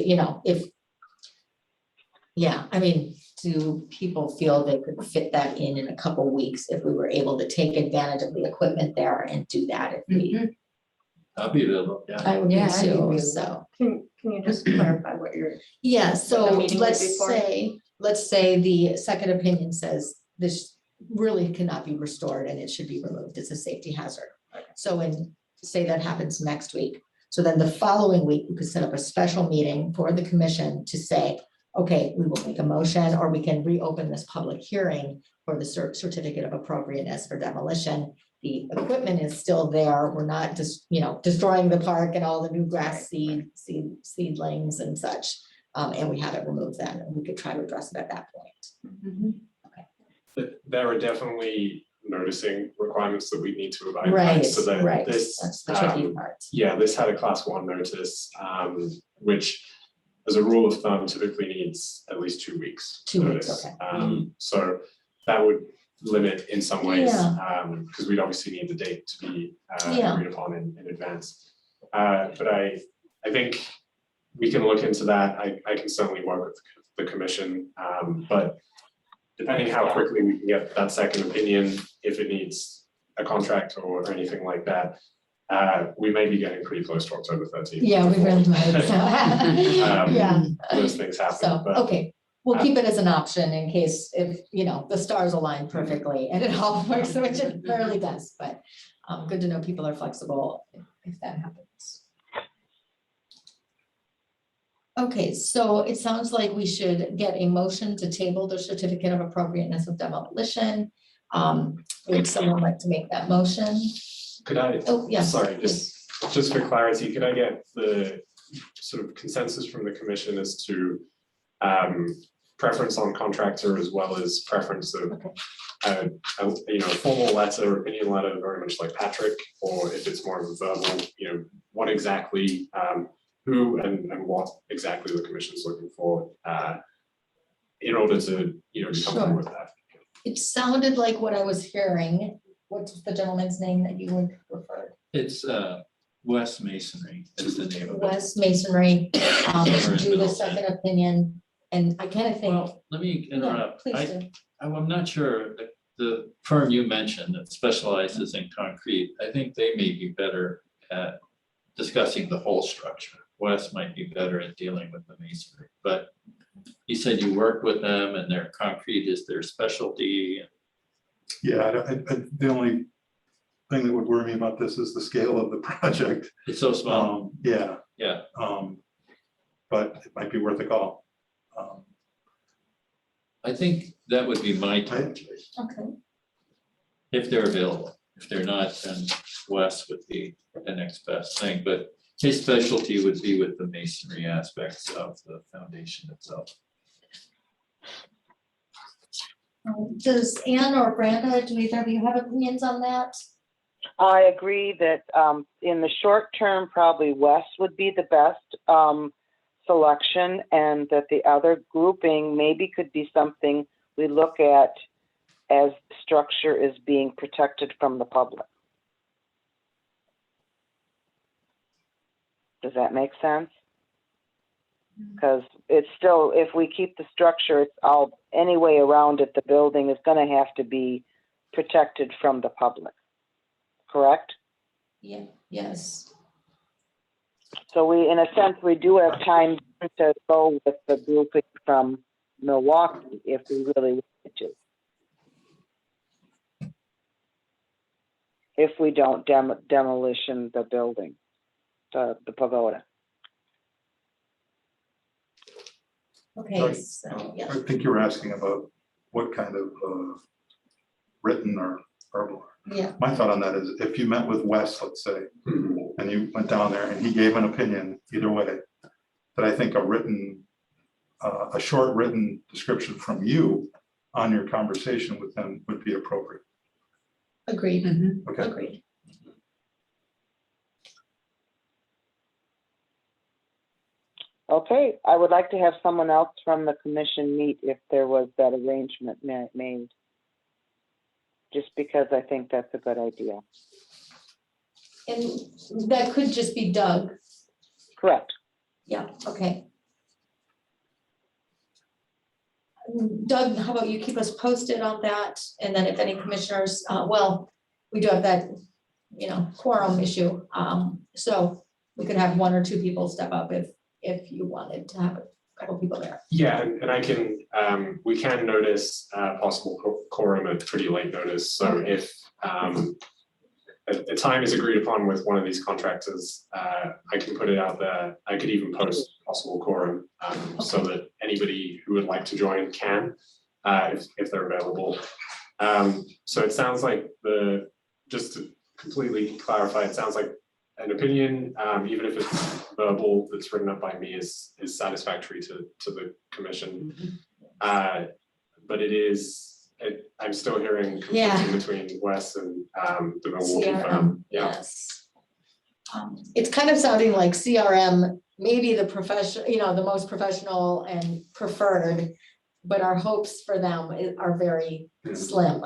do people feel they could fit that in a couple weeks if we were able to take advantage of the equipment there and do that if we,
I'll be available, yeah.
I would be
Yeah, I'd be
too,
available.
so.
Can you just clarify what you're,
Yeah, so
the meeting would
let's
be for?
say the second opinion says this really cannot be restored and it should be removed. It's a safety hazard. So say that happens next week. So then the following week, we could set up a special meeting for the commission to say, okay, we will make a motion, or we can reopen this public hearing for the certificate of appropriateness for demolition. The equipment is still there. We're not just, destroying the park and all the new grass seedlings and such. And we have it removed then, and we could try to address it at that point.
There are definitely noticing requirements that we need to abide by.
Right,
So that
right.
this,
That's the tricky
um,
part.
yeah, this had a class 1 notice, which as a rule of thumb typically needs at least 2 weeks.
2 weeks,
notice.
okay.
So that would limit in some ways,
Yeah.
because we'd obviously need the date to be
Yeah.
agreed upon in advance. But I think we can look into that. I can certainly work with the commission, but depending how quickly we can get that second opinion, if it needs a contract or anything like that, we may be getting pretty close to October 13th.
Yeah, we really might, so, yeah.
Those things happen,
So,
but
okay, we'll keep it as an option in case if, you know, the stars align perfectly and it all works, which it rarely does, but good to know people are flexible if that happens. Okay, so it sounds like we should get a motion to table the certificate of appropriateness of demolition. Would someone like to make that motion?
could I,
Oh, yes.
sorry, just for clarity, could I get the sort of consensus from the commission as to preference on contractor as well as preference of you know, formal letter, opinion letter, very much like Patrick, or if it's more of a verbal, you know, what exactly, who and what exactly the commission's looking for in order to, you know, be comfortable
Sure.
with that.
It sounded like what I was hearing. What's the gentleman's name that you would refer?
It's West Masonry is the name of it.
West Masonry,
Or in
do the
Middlesex.
second opinion, and I kind of think.
Well, let me
Yeah,
interrupt.
please do.
I'm not sure, the firm you mentioned that specializes in concrete, I think they may be better at discussing the whole structure. Wes might be better at dealing with the masonry, but you said you worked with them and their concrete is their specialty.
Yeah, the only thing that would worry me about this is the scale of the project.
It's so small.
Yeah,
Yeah,
but it might be worth a call.
I think that would be my top choice,
Okay,
if they're available. If they're not, then Wes would be the next best thing, but his specialty would be with the masonry aspects of the foundation itself.
does Anne or Brenda, do either of you have opinions on that?
I agree that in the short term, probably West would be the best selection, and that the other grouping maybe could be something we look at as structure is being protected from the public. Does that make sense? Because it's still, if we keep the structure, it's all, any way around it, the building is going to have to be protected from the public. Correct?
Yeah, yes.
So we, in a sense, we do have time to go with the grouping from Milwaukee if we really want to. If we don't demolition the building, the pagoda.
Okay,
Sorry,
so, yeah.
I think you were asking about what kind of written or verbal.
Yeah,
My thought on that is if you met with Wes, let's say, and you went down there and he gave an opinion either way, that I think a short written description from you on your conversation with him would be appropriate.
agreed,
Okay,
agreed.
Okay, I would like to have someone else from the commission meet if there was that arrangement made. Just because I think that's a good idea.
And that could just be Doug.
Correct.
Yeah, okay. Doug, how about you keep us posted on that? And then if any commissioners, well, we do have that, you know, quorum issue. So we could have 1 or 2 people step up if you wanted to have a couple people there.
Yeah, and I can, we can notice possible quorum at pretty late notice. So if a time is agreed upon with one of these contractors, I can put it out there. I could even post possible quorum so that anybody who would like to join can, if they're available. So it sounds like just to completely clarify, it sounds like an opinion, even if it's verbal, that's written up by me is satisfactory to the commission. But it is I'm still hearing
Yeah.
conflicting between Wes and the Milwaukee
CRM,
firm. Yeah,
yes. It's kind of sounding like CRM, maybe the professional, the most professional and preferred, but our hopes for them are very slim.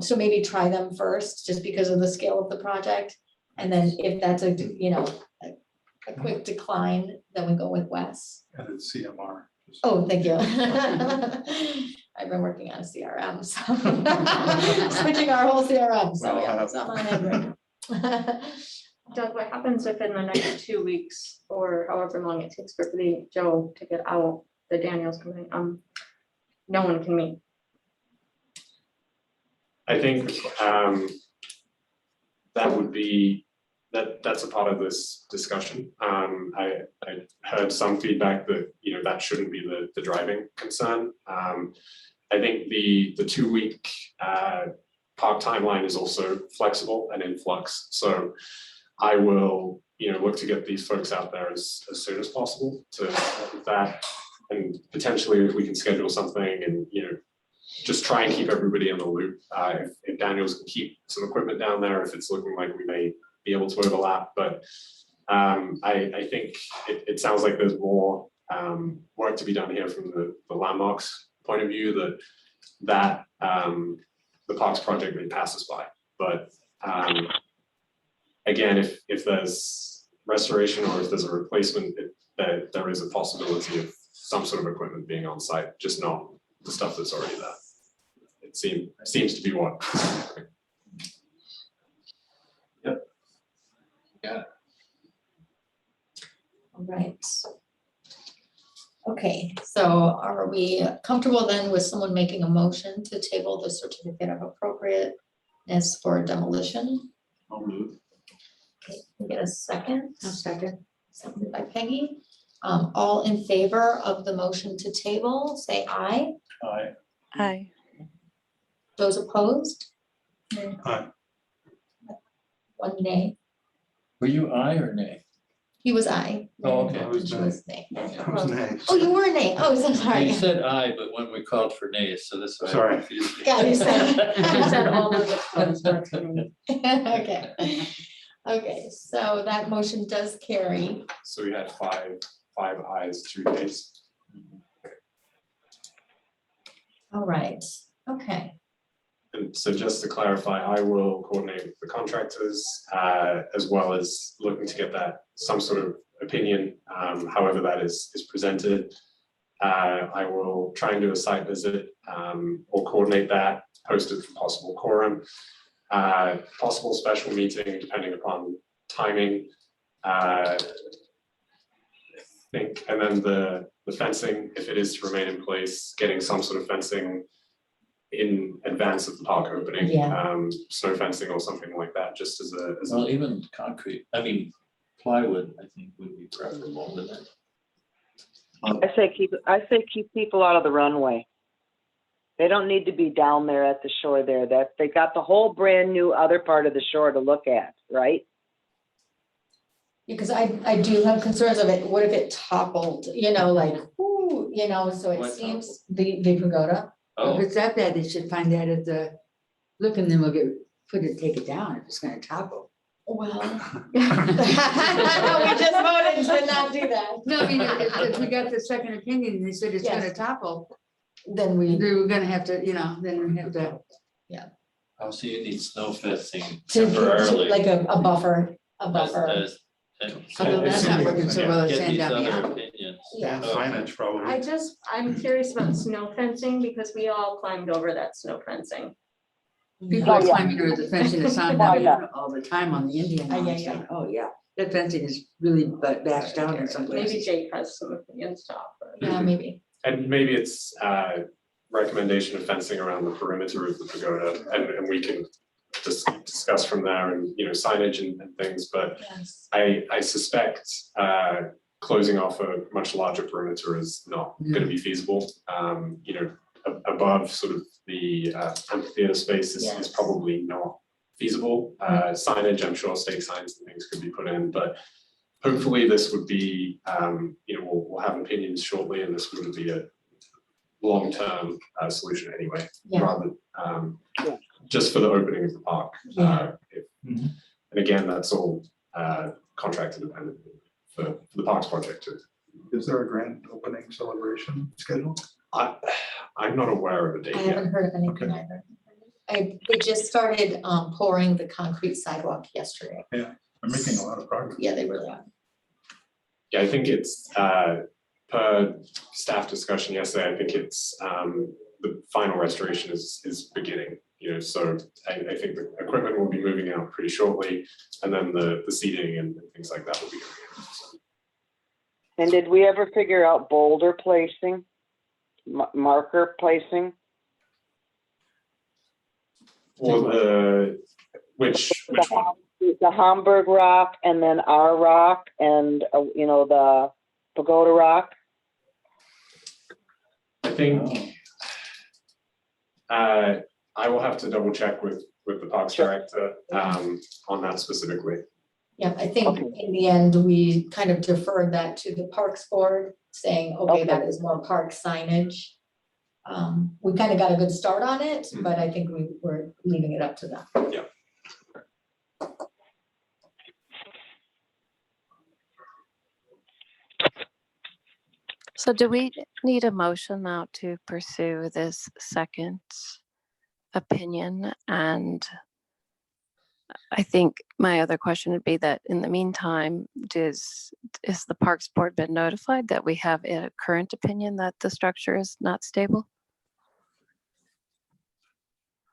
So maybe try them first, just because of the scale of the project. And then if that's a quick decline, then we go with Wes.
And it's CMR.
Oh, thank you. I've been working on a CRM, so switching our whole CRM, so yeah, it's not my head right.
Doug, what happens if in the next 2 weeks or however long it takes for Joe to get out, the Daniels coming, no one can meet?
I think that would be, that's a part of this discussion. I heard some feedback that, that shouldn't be the driving concern. I think the 2 week park timeline is also flexible and in flux. So I will, look to get these folks out there as soon as possible to help with that. And potentially if we can schedule something and, just try and keep everybody in the loop. If Daniels can keep some equipment down there, if it's looking like we may be able to overlap, but I think it sounds like there's more work to be done here from the landmarks point of view, that the parks project may pass us by. But again, if there's restoration or if there's a replacement, there is a possibility of some sort of equipment being on site, just not the stuff that's already there. It seems to be what.
Yep. Got it.
All right. Okay, so are we comfortable then with someone making a motion to table the certificate of appropriateness for demolition?
I'll move.
Okay, can we get a second?
I'll second.
Seconded by Peggy. All in favor of the motion to table, say aye.
Aye.
Aye.
Those opposed?
Aye.
One nay.
Were you aye or nay?
He was aye.
Oh, okay.
I was
She
nay.
was nay.
I was nay.
Oh, you were nay. Oh, so
You
sorry.
said aye, but when we called for nays, so that's why. I
Sorry.
confused me.
Got you, said.
You said all those opposed, that's what I mean.
Okay. Okay, so that motion does carry.
So we had five ayes, 2 nays.
All right, okay.
And so just to clarify, I will coordinate with the contractors, as well as looking to get that some sort of opinion, however that is presented. I will try and do a site visit, or coordinate that, post it for possible quorum, possible special meeting depending upon timing. I think, and then the fencing, if it is to remain in place, getting some sort of fencing in advance of the park opening,
Yeah.
snow fencing or something like that, just as a
Well, even concrete, plywood, I think would be preferable, wouldn't it?
I say keep people out of the runway. They don't need to be down there at the shore there. That they got the whole brand new other part of the shore to look at, right?
Because I do have concerns of it, what if it toppled, like, ooh, so it
What
seems, the pagoda.
If
Oh,
it's that bad, they should find out at the, look, and then we'll take it down if it's gonna topple.
Well. We just voted to not do that.
No, I mean, if we got the second opinion and they said it's gonna
Yes.
topple,
Then we.
they were gonna have to, then we have to.
oh, so you need snow fencing
To
temporarily.
like a buffer, a
as-
buffer.
as-
Although that's not working so well as
Get
sand
these
down the
other
alley.
opinions.
Yeah.
And signage probably.
I'm curious about snow fencing because we all climbed over that snow fencing.
People are
Oh, yeah.
climbing over the fence in the sun
Oh, yeah.
all the time on the Indian.
Oh, yeah,
Mountain.
yeah.
Oh, yeah, that fencing is really bashed down in some
Maybe
places.
Jake has some opinions to offer.
Yeah, maybe.
and maybe it's recommendation of fencing around the perimeter of the pagoda, and we can just discuss from there and, signage and things, but
Yes.
I suspect closing off a much larger perimeter is not gonna be feasible. Above sort of the amphitheater space is
Yes.
probably not feasible. Signage, I'm sure stake signs and things could be put in, but hopefully this would be, we'll have opinions shortly and this would be a long-term solution anyway,
Yeah.
rather
Yeah.
just for the opening of the park.
Yeah.
Mhm.
And again, that's all contractor dependent for the parks project too.
Is there a grand opening celebration scheduled?
I'm not aware of a
I
date yet.
haven't heard of anything either. They just started pouring the concrete sidewalk yesterday.
They're making a lot of progress.
Yeah, they really are.
Yeah, I think it's per staff discussion yesterday, I think it's the final restoration is beginning, you know, so I think the equipment will be moving out pretty shortly, and then the seating and things like that will be going in. So.
And did we ever figure out boulder placing, marker placing?
Or which one?
The Hamburg rock and then our rock and, you know, the pagoda rock?
I think I will have to double check with the parks director on that specifically.
Yeah, I think
Okay.
in the end, we kind of deferred that to the Parks Board, saying, okay, that is more park signage. We kind of got a good start on it, but I think we were leaving it up to them.
Yeah.
So do we need a motion now to pursue this second opinion? And I think my other question would be that in the meantime, is the Parks Board been notified that we have a current opinion that the structure is not stable?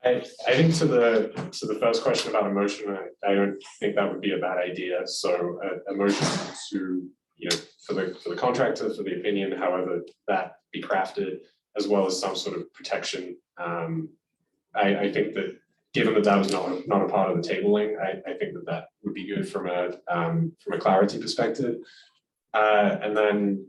I think to the first question about a motion, I don't think that would be a bad idea. So a motion to, you know, for the contractor, for the opinion, however that be crafted, as well as some sort of protection. I think that given that that was not a part of the tabling, I think that would be good from a clarity perspective. And then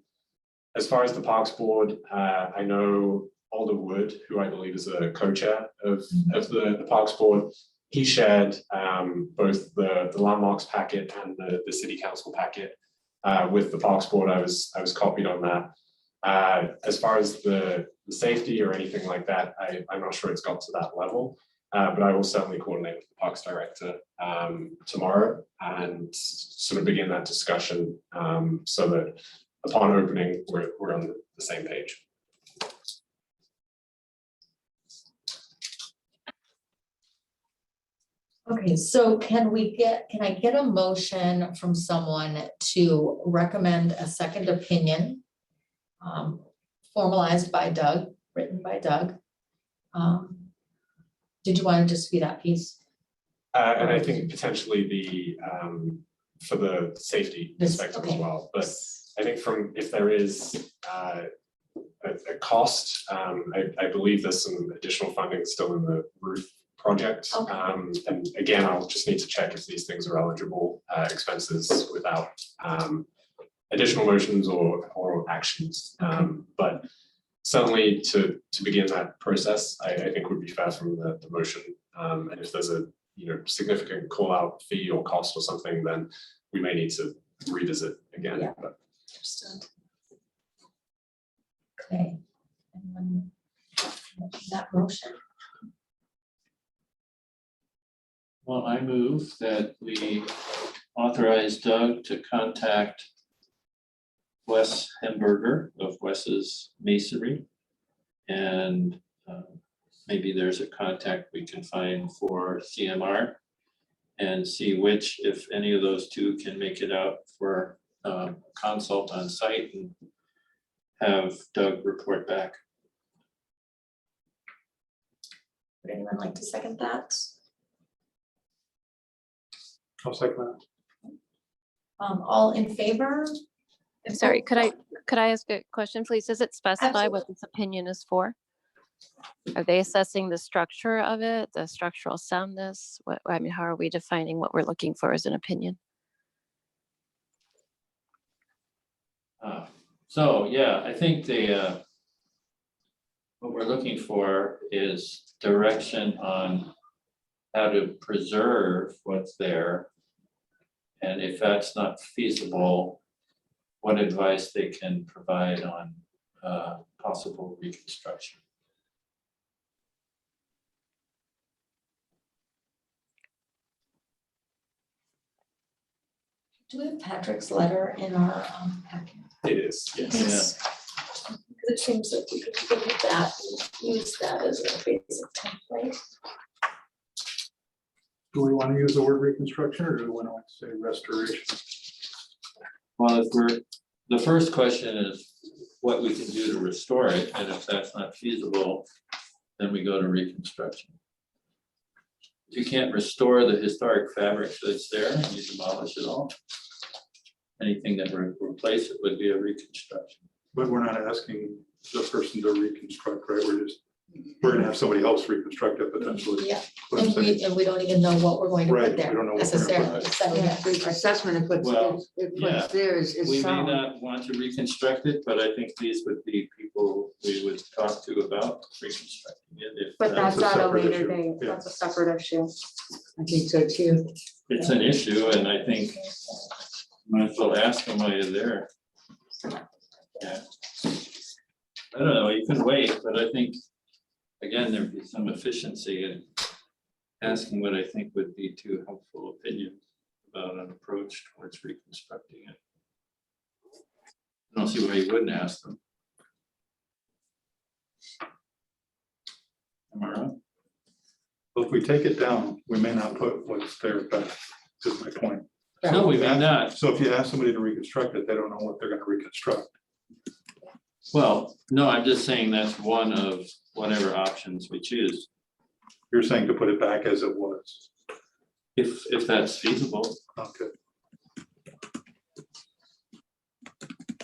as far as the Parks Board, I know Alder Wood, who I believe is a co-chair of the Parks Board, he shared both the landmarks packet and the city council packet with the Parks Board. I was copied on that. As far as the safety or anything like that, I'm not sure it's got to that level, but I will certainly coordinate with the Parks Director tomorrow and sort of begin that discussion so that upon opening, we're on the same page.
Okay, so can I get a motion from someone to recommend a second opinion? Formalized by Doug, written by Doug. Did you want to just be that piece?
And I think potentially for the safety perspective as well, but I think if there is a cost, I believe there's some additional funding still in the roof project.
Okay.
And again, I'll just need to check if these things are eligible expenses without additional motions or actions. But certainly to begin that process, I think would be fair from the motion. And if there's a significant call out fee or cost or something, then we may need to revisit again.
Yeah.
But
Understood. Okay. And then that motion.
Well, I move that we authorize Doug to contact Wes Hemberger of Wes's Masonry. And maybe there's a contact we can find for CMR and see which, if any of those two can make it out for consult on site and have Doug report back.
Would anyone like to second that?
I'll second that.
All in favor?
I'm sorry, could I ask a question, please? Does it specify what this opinion is for? Are they assessing the structure of it, the structural soundness? How are we defining what we're looking for as an opinion?
So, yeah, I think what we're looking for is direction on how to preserve what's there. And if that's not feasible, what advice they can provide on possible reconstruction.
Do we have Patrick's letter in our packet?
It is, yes.
Yeah.
It seems that we could look at that and use that as a basic template.
Do we want to use the word reconstruction or do we want to say restoration?
Well, if we're, the first question is what we can do to restore it, and if that's not feasible, then we go to reconstruction. If you can't restore the historic fabric that's there, and you demolish it all, anything that would replace it would be a reconstruction.
But we're not asking the person to reconstruct, right? We're gonna have somebody else reconstruct it potentially.
Yeah,
What I'm saying.
and we don't even know what we're going to
Right,
put there
we don't know what we're gonna put
necessarily, so, yeah.
The assessment of what's,
Well, yeah.
what's there is
We may
sound.
not want to reconstruct it, but I think these would be people we would talk to about reconstructing it. If
But
That's
that's
a
at a
separate
later
issue.
date.
Yeah.
That's a separate issue.
I think so too.
it's an issue, and I think might as well ask them while you're there. Yeah. I don't know, you can wait, but I think, again, there'd be some efficiency in asking what I think would be two helpful opinions about an approach towards reconstructing it. I don't see why you wouldn't ask them. Am I right?
Well, if we take it down, we may not put what's there back, is my point.
No, we may not.
So if you ask somebody to reconstruct it, they don't know what they're gonna reconstruct.
Well, no, I'm just saying that's one of whatever options we choose,
You're saying to put it back as it was.
if that's feasible.
Okay.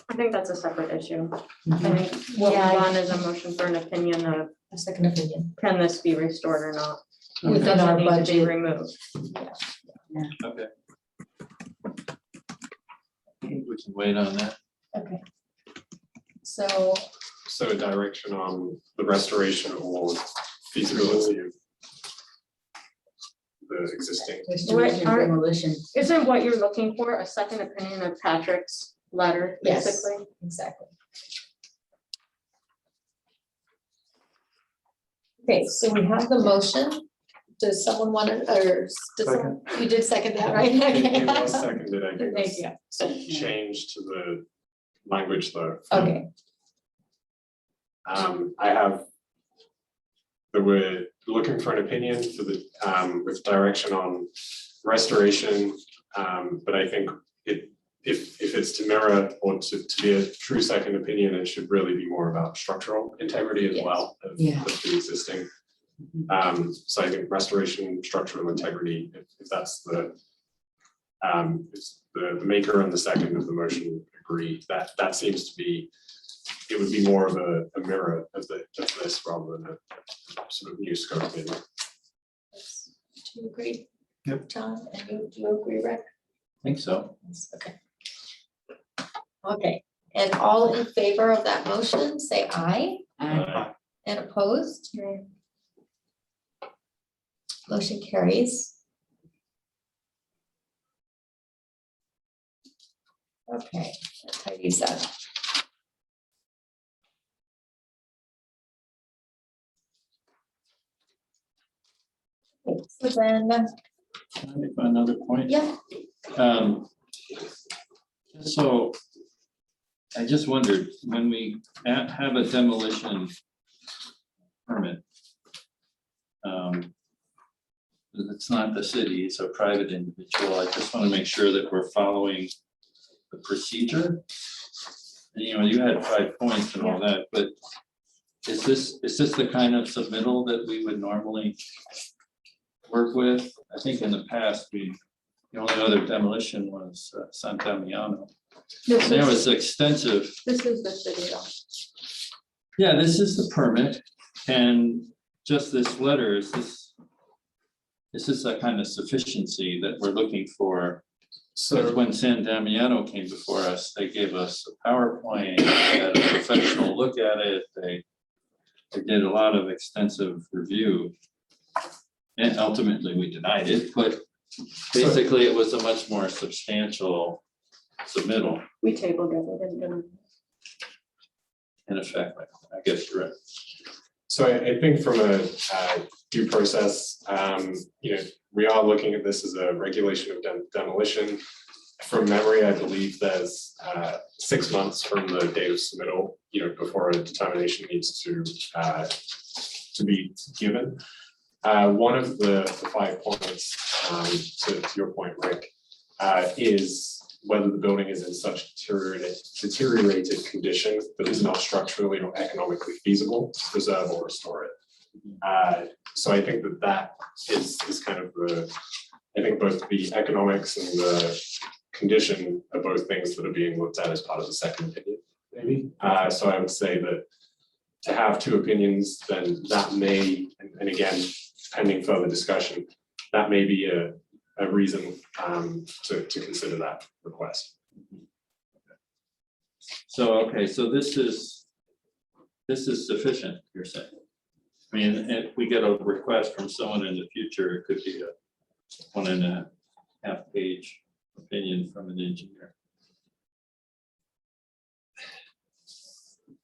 I think that's a separate issue. I think what we
Yeah.
want is a motion for an opinion of,
A second opinion.
can this be restored or not?
Within
Does it
our
need to be
budget.
removed?
Okay. We can wait on that.
Okay. So,
So a direction on the restoration or feasibility of the existing.
Restoration,
Are-
demolition.
Isn't what you're looking for a second opinion of Patrick's letter,
Yes.
basically?
exactly. Okay, so we have the motion. Does someone want to, or does someone, you did second that, right?
It was
Okay.
seconded, I think
Thank
that's
you.
some change to the language though.
Okay,
I have, that we're looking for an opinion for the, with direction on restoration. But I think if it's to mirror or to be a true second opinion, it should really be more about structural integrity as
Yes.
well of
Yeah.
the existing. So I think restoration, structural integrity, if that's the, if the maker and the second of the motion agree, that seems to be, it would be more of a mirror of this rather than a sort of new scope maybe.
do you agree?
Yep.
John, and do you agree, Rick?
I think so.
Yes, okay. Okay, and all in favor of that motion, say aye, and opposed? Motion carries. Okay, that's how you said. Okay, so then,
Can I make another point?
yeah,
So I just wondered, when we have a demolition permit, it's not the city, it's a private individual. I just want to make sure that we're following the procedure. And, you know, you had 5 points and all that, but is this the kind of submittal that we would normally work with? I think in the past, the only other demolition was San Damiano. There was extensive.
This is the city though.
Yeah, this is the permit, and just this letter, is this a kind of sufficiency that we're looking for? So when San Damiano came before us, they gave us a PowerPoint, they had a professional look at it, they did a lot of extensive review. And ultimately, we denied it, but basically, it was a much more substantial submittal.
We tabled it, we didn't do
in effect. I guess you're right.
So I think from a due process, we are looking at this as a regulation of demolition. From memory, I believe there's 6 months from the date of submittal, before a determination needs to be given. One of the 5 points, to your point, Rick, is whether the building is in such deteriorated condition that it's not structurally or economically feasible to preserve or restore it. So I think that is kind of I think both the economics and the condition are both things that are being looked at as part of the second opinion, maybe. So I would say that to have 2 opinions, then that may, and again, pending further discussion, that may be a reason to consider that request.
So, okay, so this is sufficient, you're saying? I mean, if we get a request from someone in the future, it could be a 1.5 page opinion from an engineer.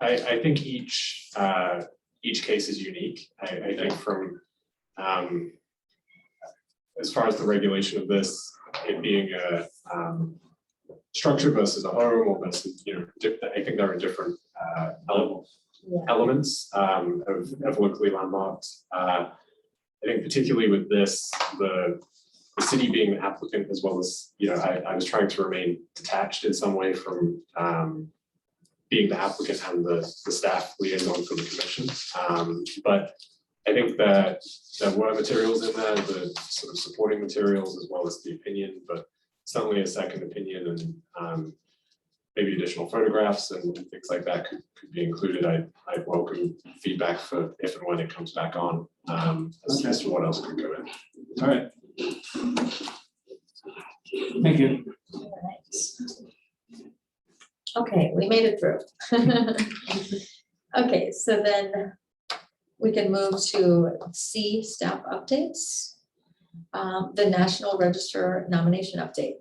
I think each case is unique. I think from as far as the regulation of this, it being a structure versus a home or versus, I think there are different elements of locally landmarked. I think particularly with this, the city being the applicant as well as, I was trying to remain detached in some way from being the applicant and the staff liaison for the commission. But I think that there were materials in there, the sort of supporting materials as well as the opinion, but certainly a second opinion and maybe additional photographs and things like that could be included. I welcome feedback for if and when it comes back on as to what else could go in.
All right. Thank you.
Okay, we made it through. Okay, so then we can move to C, staff updates. The National Register nomination update.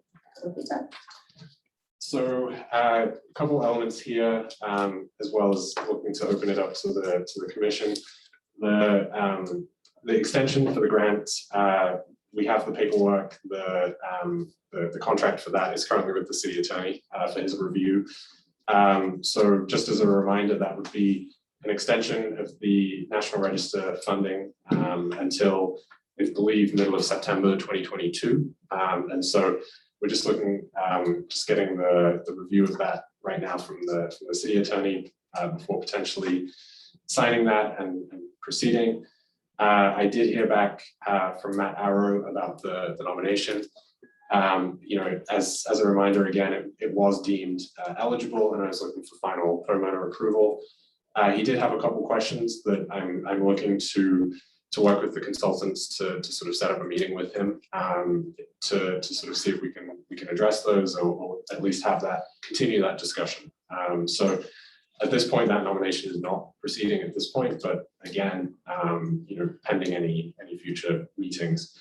So a couple elements here, as well as looking to open it up to the commission. The extension for the grant, we have the paperwork. The contract for that is currently with the city attorney for his review. So just as a reminder, that would be an extension of the National Register funding until, I believe, middle of September 2022. And so we're just looking, just getting the review of that right now from the city attorney before potentially signing that and proceeding. I did hear back from Matt Arrow about the nomination. As a reminder, again, it was deemed eligible, and I was looking for final homeowner approval. He did have a couple questions that I'm looking to work with the consultants to sort of set up a meeting with him to sort of see if we can address those or at least have continue that discussion. So at this point, that nomination is not proceeding at this point, but again, pending any future meetings.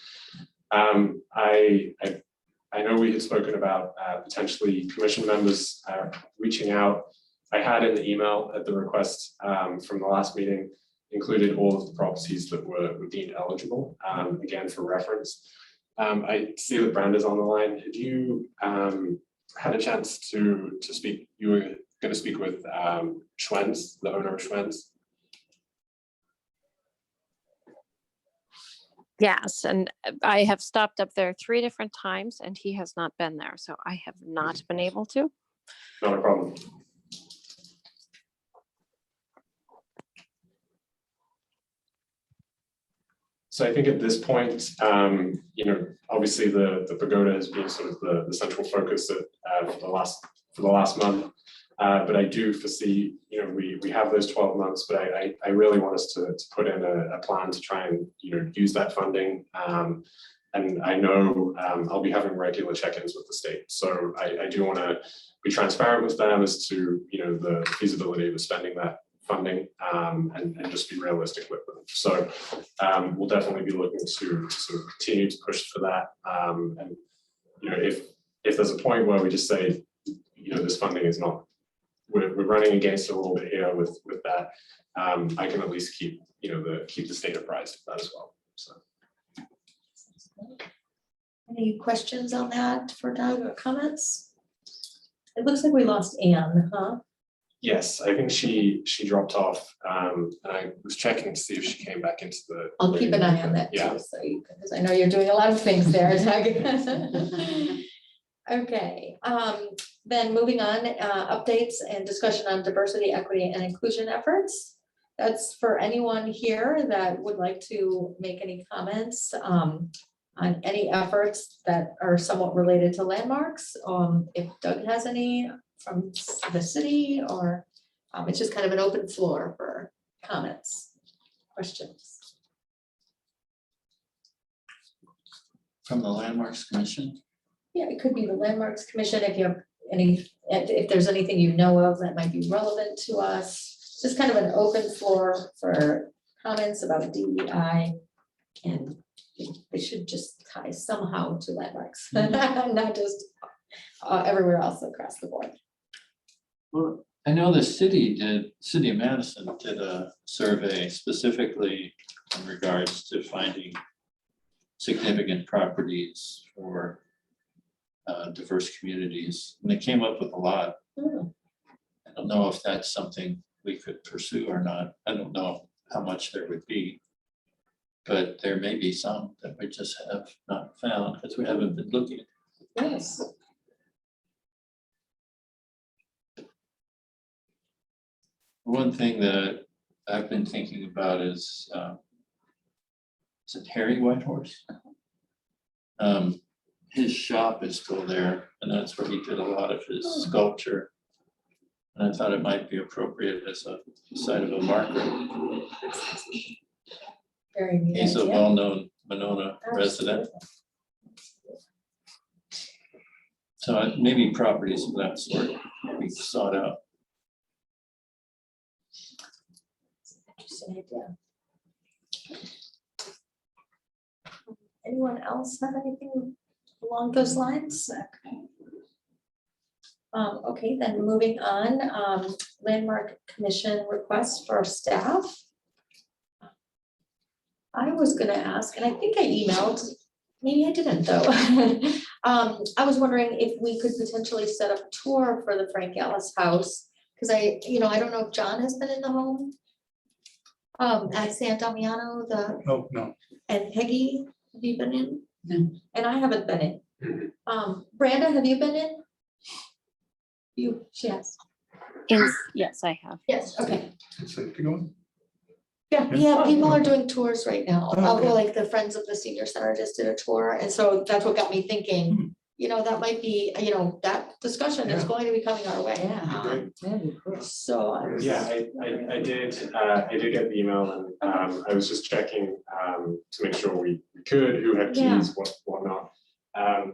I know we had spoken about potentially commission members reaching out. I had in the email at the request from the last meeting included all of the properties that were deemed eligible, again, for reference. I see that Branda's on the line. Have you had a chance to speak? You were going to speak with Schwenz, the owner of Schwenz?
Yes, and I have stopped up there 3 different times and he has not been there, so I have not been able to.
Not a problem. So I think at this point, obviously the pagoda has been sort of the central focus for the last month. But I do foresee, we have those 12 months, but I really want us to put in a plan to try and, use that funding. And I know I'll be having regular check-ins with the state. So I do want to be transparent with them as to, the feasibility of spending that funding and just be realistic with them. So we'll definitely be looking to sort of continue to push for that. And, if there's a point where we just say, this funding is not we're running against a little bit here with that. I can at least keep, keep the state apprised of that as well, so.
Any questions on that for Doug or comments? It looks like we lost Anne, huh?
Yes, I think she dropped off, and I was checking to see if she came back into the.
I'll keep an eye on that
Yeah.
too, so you, because I know you're doing a lot of things there, Doug. Okay, then moving on, updates and discussion on diversity, equity, and inclusion efforts. That's for anyone here that would like to make any comments on any efforts that are somewhat related to landmarks. If Doug has any from the city, or it's just kind of an open floor for comments, questions.
From the Landmarks Commission?
Yeah, it could be the Landmarks Commission, if you have any, if there's anything you know of that might be relevant to us. Just kind of an open floor for comments about DEI, and they should just tie somehow to landmarks, not just everywhere else across the board.
Well, I know the city of Madison did a survey specifically in regards to finding significant properties for diverse communities, and they came up with a lot.
Hmm.
I don't know if that's something we could pursue or not. I don't know how much there would be, but there may be some that we just have not found because we haven't been looking.
Yes.
One thing that I've been thinking about is it Harry Whitehorse? His shop is still there, and that's where he did a lot of his sculpture. And I thought it might be appropriate as a site of a marker.
Very neat
He's a
idea.
well-known Monona resident, so maybe properties of that sort be sought out.
Interesting idea. Anyone else have anything along those lines? Okay, then moving on, Landmark Commission requests for staff. I was gonna ask, and I think I emailed, maybe I didn't though. I was wondering if we could potentially set up a tour for the Frank Ellis house, because I don't know if John has been in the home. At San Damiano,
No.
and Peggy, have you been in?
No.
And I haven't been in. Branda, have you been in? She has.
Yes, I have.
Yes, okay.
Is safety going?
Yeah, people are doing tours right now.
Oh, okay.
Like the Friends of the Senior Center just did a tour, and so that's what got me thinking, that might be, that discussion is
Yeah.
going to be coming our way.
Yeah.
Great.
So.
Yeah, I did get the email, and I was just checking to make sure we could, who had
Yeah.
keys, whatnot.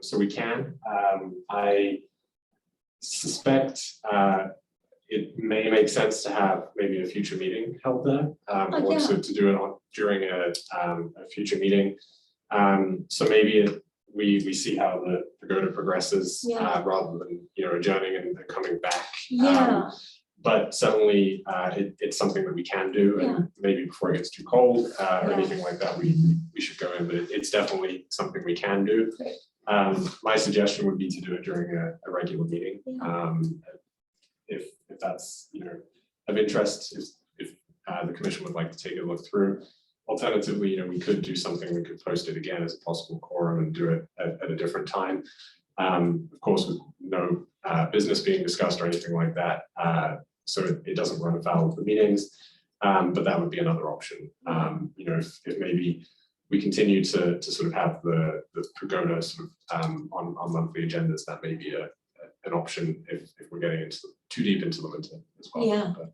So we can. I suspect it may make sense to have maybe a future meeting held there, or
yeah.
so to do it during a future meeting. So maybe we see how the pagoda progresses,
Yeah.
rather than adjourning and coming back.
Yeah,
But certainly, it's something that we can do, and maybe before it gets too cold, or
Yeah.
anything like that, we should go in, but it's definitely something we can do.
Great.
My suggestion would be to do it during a regular meeting.
Yeah.
If that's, of interest, if the commission would like to take a look through. Alternatively, we could do something, we could post it again as a possible quorum and do it at a different time. Of course, with no business being discussed or anything like that, so it doesn't run afoul of the meetings, but that would be another option. If maybe we continue to sort of have the pagoda sort of on monthly agendas, that may be an option if we're getting too deep into the winter as well.
Yeah.
But,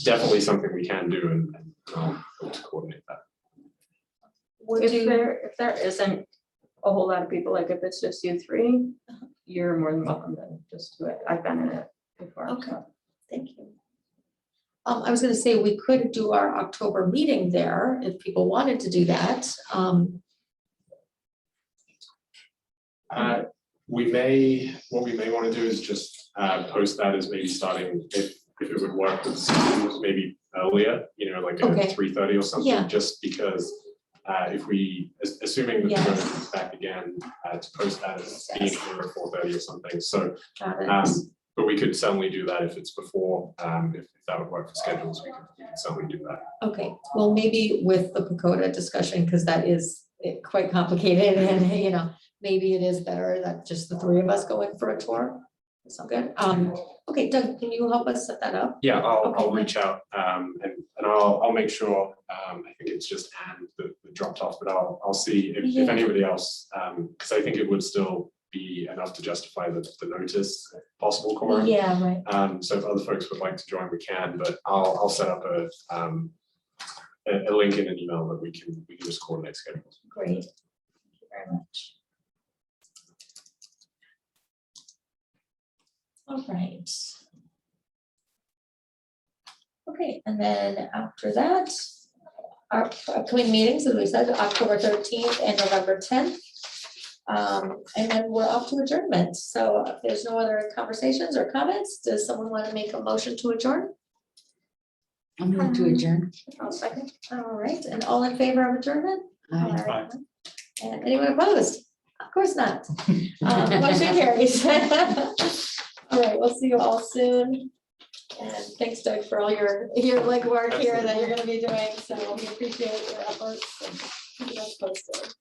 definitely something we can do, and I'll hope to coordinate that.
If there isn't a whole lot of people, like if it's just you three, you're more than welcome to just do it. I've been in it before.
Okay.
so.
Thank you. I was gonna say we could do our October meeting there if people wanted to do that.
What we may want to do is just post that as maybe starting, if it would work with schools, maybe earlier, like
Okay.
at 3:30 or
Yeah.
something, just because if we, assuming that the
Yes.
government comes back again, to post that as being here at 4:30 or something, so,
Got it.
but we could certainly do that if it's before, if that would work for schedules, we could certainly do that.
Okay, well, maybe with the Pagoda discussion, because that is quite complicated and, maybe it is better that just the three of us go in for a tour. Sound good? Okay, Doug, can you help us set that up?
Yeah, I'll
Okay.
reach out, and I'll make sure, I think it's just Anne that dropped off, but I'll see if
Yeah.
anybody else, because I think it would still be enough to justify the notice, if possible, quorum.
Yeah, right.
So if other folks would like to join, we can, but I'll set up a link in an email that we can just coordinate schedules.
Great. Thank you very much. All right. Okay, and then after that, our upcoming meetings, as we said, October 13th and November 10th. And then we're off to adjournment. So if there's no other conversations or comments, does someone want to make a motion to adjourn?
I'm going to adjourn.
I'll second. All right, and all in favor of adjournment?
Aye.
All right. And anyone opposed? Of course not. Motion carries. All right, we'll see you all soon. And thanks, Doug, for all your legwork here that you're gonna be doing. So we appreciate your efforts and keep us posted.